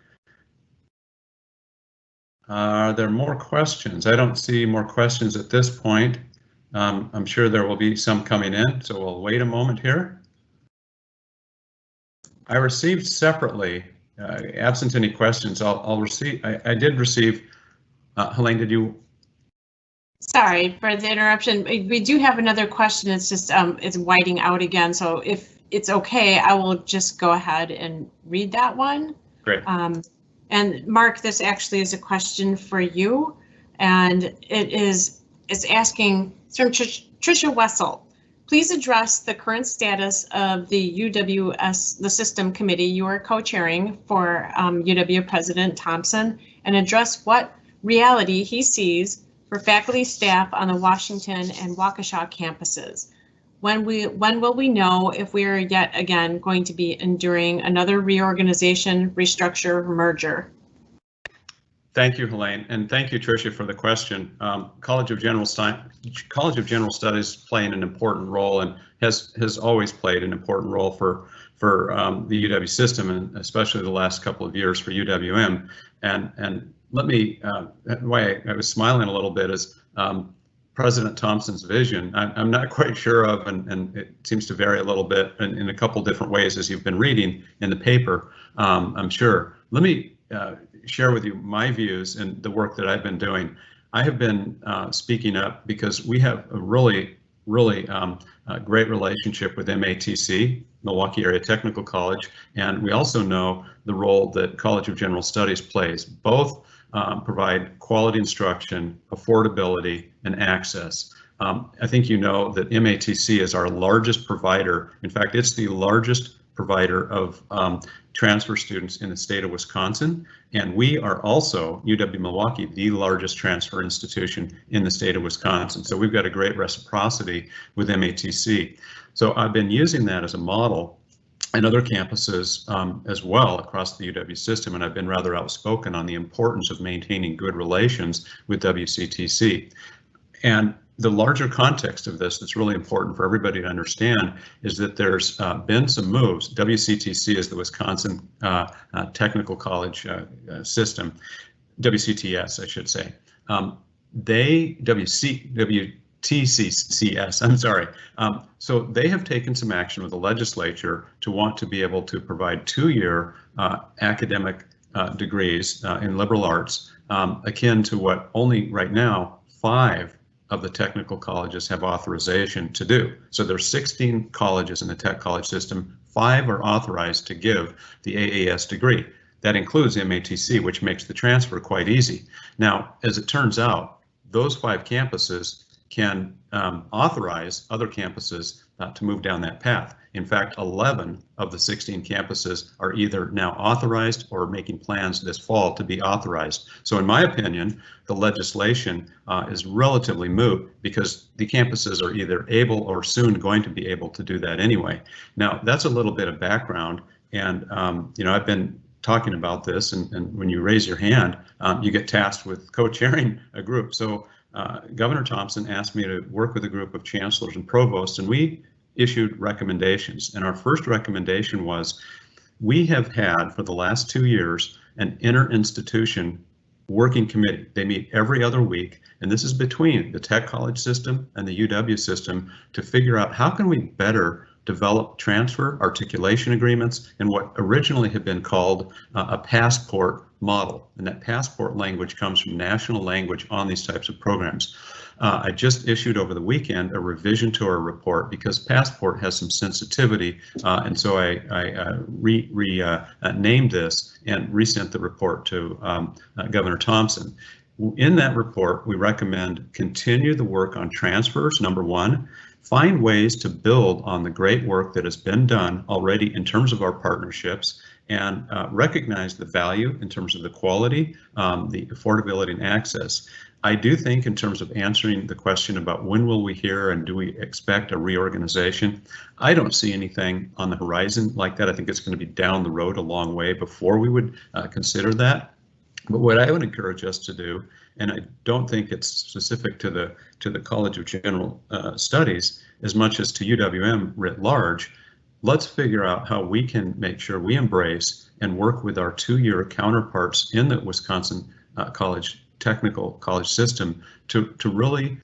Are there more questions? I don't see more questions at this point. I'm sure there will be some coming in, so we'll wait a moment here. I received separately, absent any questions, I did receive, Helene, did you? Sorry for the interruption. We do have another question. It's just, it's whiting out again. So if it's okay, I will just go ahead and read that one. Great. And Mark, this actually is a question for you. And it's asking, it's from Tricia Wessel. Please address the current status of the UWS, the system committee you are co-chairing for UW President Thompson, and address what reality he sees for faculty staff on the Washington and Waukesha campuses. When will we know if we are yet again going to be enduring another reorganization, restructure, merger? Thank you, Helene, and thank you, Tricia, for the question. College of General Studies playing an important role and has always played an important role for the UW system, and especially the last couple of years for UWM. And let me, why I was smiling a little bit is President Thompson's vision. I'm not quite sure of, and it seems to vary a little bit in a couple different ways as you've been reading in the paper, I'm sure. Let me share with you my views and the work that I've been doing. I have been speaking up because we have a really great relationship with MATC, Milwaukee Area Technical College, and we also know the role that College of General Studies plays. Both provide quality instruction, affordability, and access. I think you know that MATC is our largest provider. In fact, it's the largest provider of transfer students in the state of Wisconsin, and we are also, UW-Milwaukee, the largest transfer institution in the state of Wisconsin. So we've got a great reciprocity with MATC. So I've been using that as a model and other campuses as well across the UW system, and I've been rather outspoken on the importance of maintaining good relations with WCTC. And the larger context of this that's really important for everybody to understand is that there's been some moves. WCTC is the Wisconsin Technical College system, WCTS, I should say. WTCCS, I'm sorry. So they have taken some action with the legislature to want to be able to provide 2-year academic degrees in liberal arts, akin to what only right now 5 of the technical colleges have authorization to do. So there's 16 colleges in the tech college system, 5 are authorized to give the AAS degree. That includes MATC, which makes the transfer quite easy. Now, as it turns out, those 5 campuses can authorize other campuses to move down that path. In fact, 11 of the 16 campuses are either now authorized or making plans this fall to be authorized. So in my opinion, the legislation is relatively moot because the campuses are either able or soon going to be able to do that anyway. Now, that's a little bit of background. And, I've been talking about this, and when you raise your hand, you get tasked with co-chairing a group. So Governor Thompson asked me to work with a group of chancellors and provosts, and we issued recommendations. And our first recommendation was, we have had for the last 2 years an interinstitution working committee. They meet every other week, and this is between the tech college system and the UW system to figure out how can we better develop transfer articulation agreements and what originally had been called a passport model. And that passport language comes from national language on these types of programs. I just issued over the weekend a revision to our report because passport has some sensitivity, and so I named this and resent the report to Governor Thompson. In that report, we recommend continue the work on transfers, number one, find ways to build on the great work that has been done already in terms of our partnerships, and recognize the value in terms of the quality, the affordability and access. I do think in terms of answering the question about when will we hear and do we expect a reorganization, I don't see anything on the horizon like that. I think it's going to be down the road a long way before we would consider that. But what I would encourage us to do, and I don't think it's specific to the College of General Studies as much as to UWM writ large, let's figure out how we can make sure we embrace and work with our 2-year counterparts in the Wisconsin technical college system to really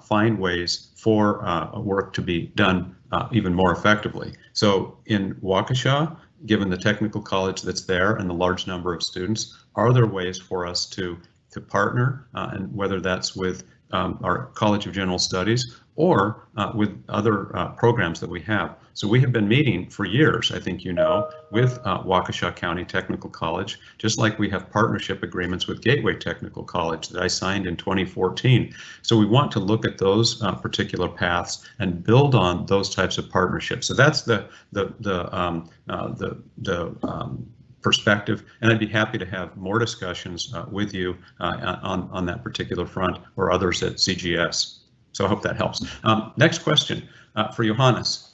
find ways for work to be done even more effectively. So in Waukesha, given the technical college that's there and the large number of students, are there ways for us to partner, and whether that's with our College of General Studies or with other programs that we have. So we have been meeting for years, I think you know, with Waukesha County Technical College, just like we have partnership agreements with Gateway Technical College that I signed in 2014. So we want to look at those particular paths and build on those types of partnerships. So that's the perspective, and I'd be happy to have more discussions with you on that particular front or others at CGS. So I hope that helps. Next question for Johannes.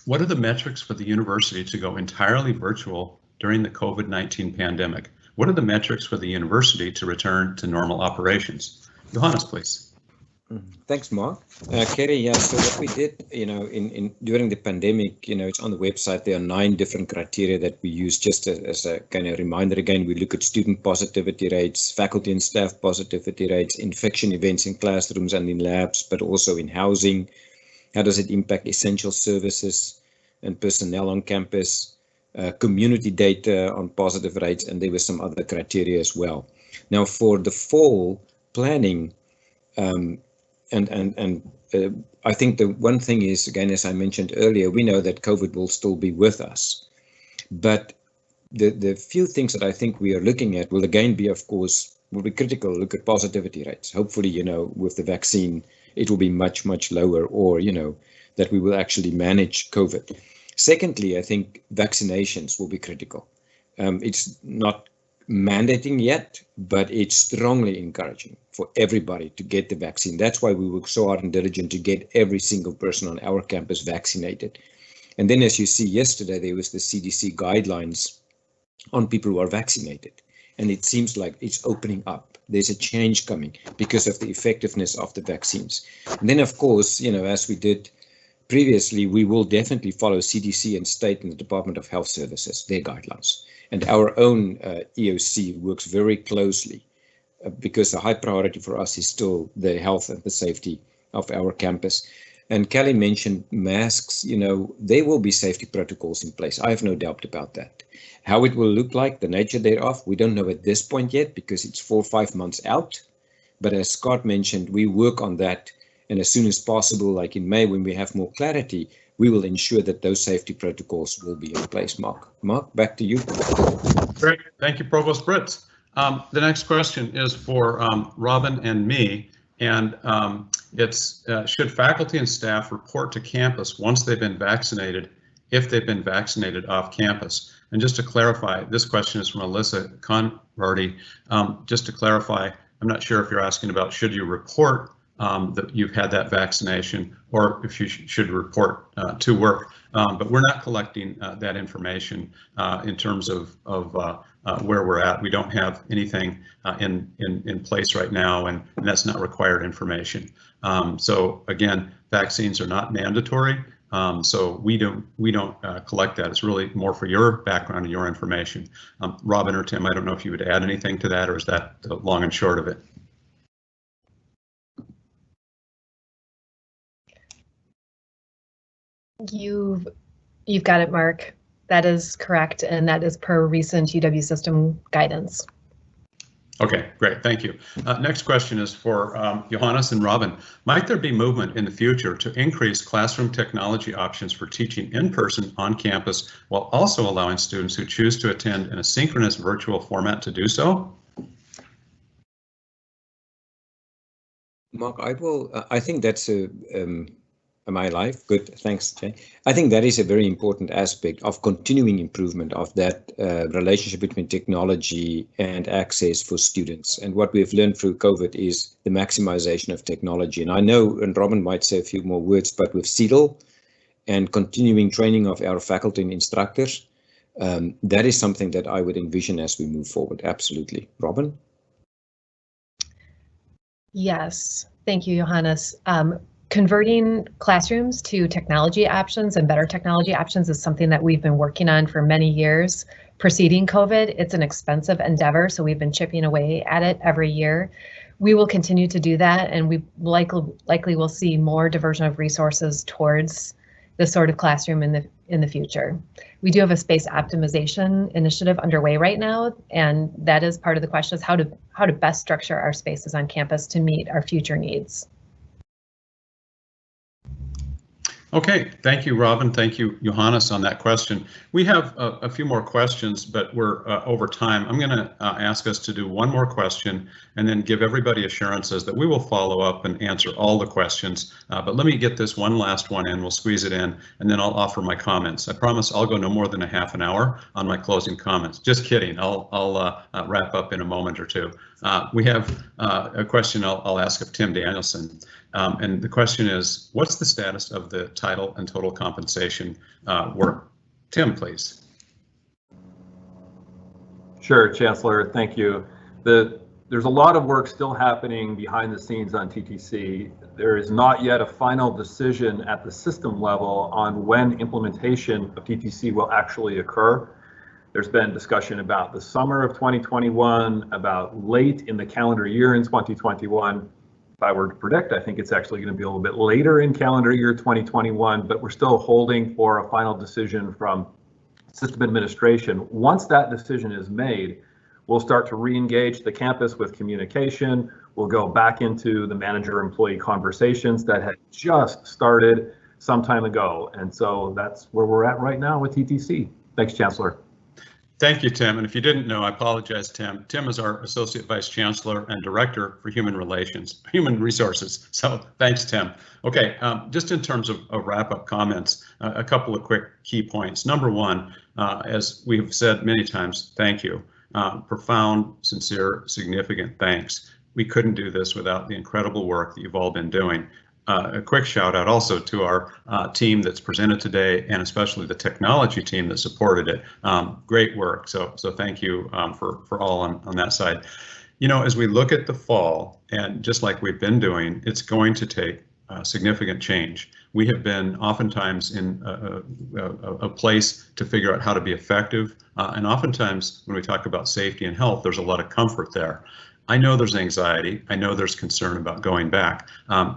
What are the metrics for the university to go entirely virtual during the COVID-19 pandemic? What are the metrics for the university to return to normal operations? Johannes, please. Thanks, Mark. Kerry, yeah, so what we did, during the pandemic, it's on the website, there are 9 different criteria that we use just as a kind of reminder. Again, we look at student positivity rates, faculty and staff positivity rates, infection events in classrooms and in labs, but also in housing. How does it impact essential services and personnel on campus, community data on positive rates, and there were some other criteria as well. Now for the fall planning, I think the one thing is, again, as I mentioned earlier, we know that COVID will still be with us. But the few things that I think we are looking at will again be, of course, will be critical. Look at positivity rates. Hopefully, with the vaccine, it will be much, much lower, or, that we will actually manage COVID. Secondly, I think vaccinations will be critical. It's not mandating yet, but it's strongly encouraging for everybody to get the vaccine. That's why we work so hard and diligent to get every single person on our campus vaccinated. And then, as you see yesterday, there was the CDC guidelines on people who are vaccinated. And it seems like it's opening up. There's a change coming because of the effectiveness of the vaccines. And then, of course, as we did previously, we will definitely follow CDC and state and the Department of Health Services, their guidelines. And our own EOC works very closely because the high priority for us is still the health and the safety of our campus. And Kelly mentioned masks, there will be safety protocols in place. I have no doubt about that. How it will look like, the nature thereof, we don't know at this point yet because it's 4 or 5 months out. But as Scott mentioned, we work on that. And as soon as possible, like in May, when we have more clarity, we will ensure that those safety protocols will be in place. Mark, back to you. Great. Thank you, Provost Britz. The next question is for Robin and me. And It's should faculty and staff report to campus once they've been vaccinated, if they've been vaccinated off campus? And just to clarify, this question is from Alyssa Conrady. Just to clarify, I'm not sure if you're asking about should you report that you've had that vaccination, or if you should report to work. But we're not collecting that information in terms of where we're at. We don't have anything in place right now, and that's not required information. So again, vaccines are not mandatory. So we don't collect that. It's really more for your background and your information. Robin or Tim, I don't know if you would add anything to that, or is that the long and short of it? You've got it, Mark. That is correct, and that is per recent UW system guidance. Okay, great, thank you. Next question is for Johannes and Robin. Might there be movement in the future to increase classroom technology options for teaching in person on campus, while also allowing students who choose to attend in a synchronous virtual format to do so? Mark, I think that's a, am I live? Good, thanks, Jay. I think that is a very important aspect of continuing improvement of that relationship between technology and access for students. And what we've learned through COVID is the maximization of technology. And I know, and Robin might say a few more words, but with CEDL and continuing training of our faculty and instructors, that is something that I would envision as we move forward. Absolutely. Robin? Yes, thank you, Johannes. Converting classrooms to technology options and better technology options is something that we've been working on for many years preceding COVID. It's an expensive endeavor, so we've been chipping away at it every year. We will continue to do that, and we likely will see more diversion of resources towards this sort of classroom in the future. We do have a space optimization initiative underway right now, and that is part of the question, is how to best structure our spaces on campus to meet our future needs. Okay, thank you, Robin. Thank you, Johannes, on that question. We have a few more questions, but we're over time. I'm going to ask us to do one more question and then give everybody assurances that we will follow up and answer all the questions. But let me get this one last one in. We'll squeeze it in, and then I'll offer my comments. I promise I'll go no more than a half an hour on my closing comments. Just kidding. I'll wrap up in a moment or two. We have a question I'll ask of Tim Danielson. And the question is, what's the status of the title and total compensation work? Tim, please. Sure, Chancellor, thank you. There's a lot of work still happening behind the scenes on TTC. There is not yet a final decision at the system level on when implementation of TTC will actually occur. There's been discussion about the summer of 2021, about late in the calendar year in 2021. If I were to predict, I think it's actually going to be a little bit later in calendar year 2021, but we're still holding for a final decision from system administration. Once that decision is made, we'll start to re-engage the campus with communication. We'll go back into the manager-employee conversations that had just started some time ago. And so that's where we're at right now with TTC. Thanks, Chancellor. Thank you, Tim. And if you didn't know, I apologize, Tim. Tim is our Associate Vice Chancellor and Director for Human Resources. So thanks, Tim. Okay, just in terms of wrap-up comments, a couple of quick key points. Number one, as we've said many times, thank you. Profound, sincere, significant thanks. We couldn't do this without the incredible work that you've all been doing. A quick shout out also to our team that's presented today, and especially the technology team that supported it. Great work. So thank you for all on that side. You know, as we look at the fall, and just like we've been doing, it's going to take significant change. We have been oftentimes in a place to figure out how to be effective, and oftentimes when we talk about safety and health, there's a lot of comfort there. I know there's anxiety. I know there's concern about going back.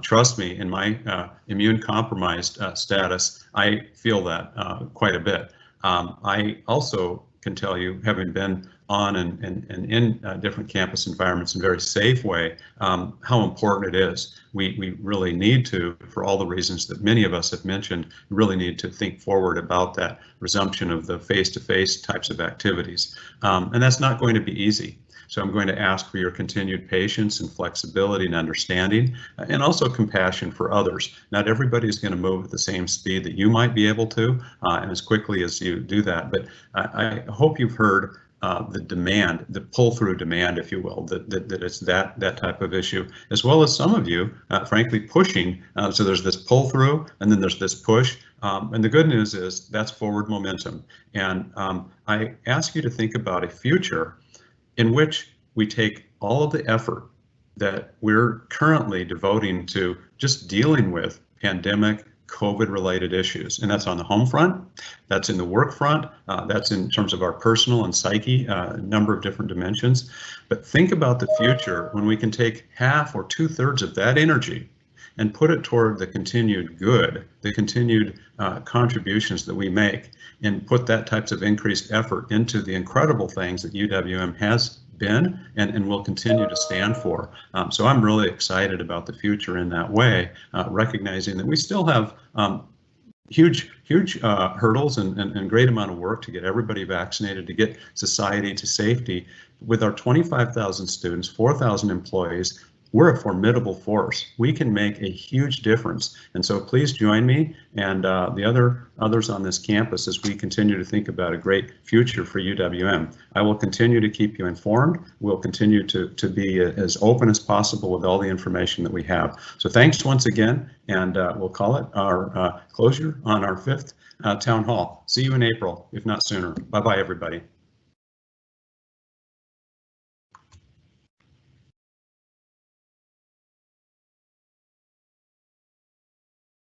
Trust me, in my immune compromised status, I feel that quite a bit. I also can tell you, having been on and in different campus environments in a very safe way, how important it is. We really need to, for all the reasons that many of us have mentioned, really need to think forward about that resumption of the face-to-face types of activities. And that's not going to be easy. So I'm going to ask for your continued patience and flexibility and understanding, and also compassion for others. Not everybody is going to move at the same speed that you might be able to, and as quickly as you do that. But I hope you've heard the demand, the pull-through demand, if you will, that it's that type of issue, as well as some of you, frankly, pushing. So there's this pull-through, and then there's this push. And the good news is that's forward momentum. And I ask you to think about a future in which we take all of the effort that we're currently devoting to just dealing with pandemic, COVID-related issues, and that's on the home front, that's in the work front, that's in terms of our personal and psyche, a number of different dimensions. But think about the future when we can take half or 2/3 of that energy and put it toward the continued good, the continued contributions that we make, and put that types of increased effort into the incredible things that UWM has been and will continue to stand for. So I'm really excited about the future in that way, recognizing that we still have huge hurdles and great amount of work to get everybody vaccinated, to get society to safety. With our 25,000 students, 4,000 employees, we're a formidable force. We can make a huge difference. And so please join me and the others on this campus as we continue to think about a great future for UWM. I will continue to keep you informed. We'll continue to be as open as possible with all the information that we have. So thanks once again, and we'll call it our closure on our 5th town hall. See you in April, if not sooner. Bye-bye, everybody.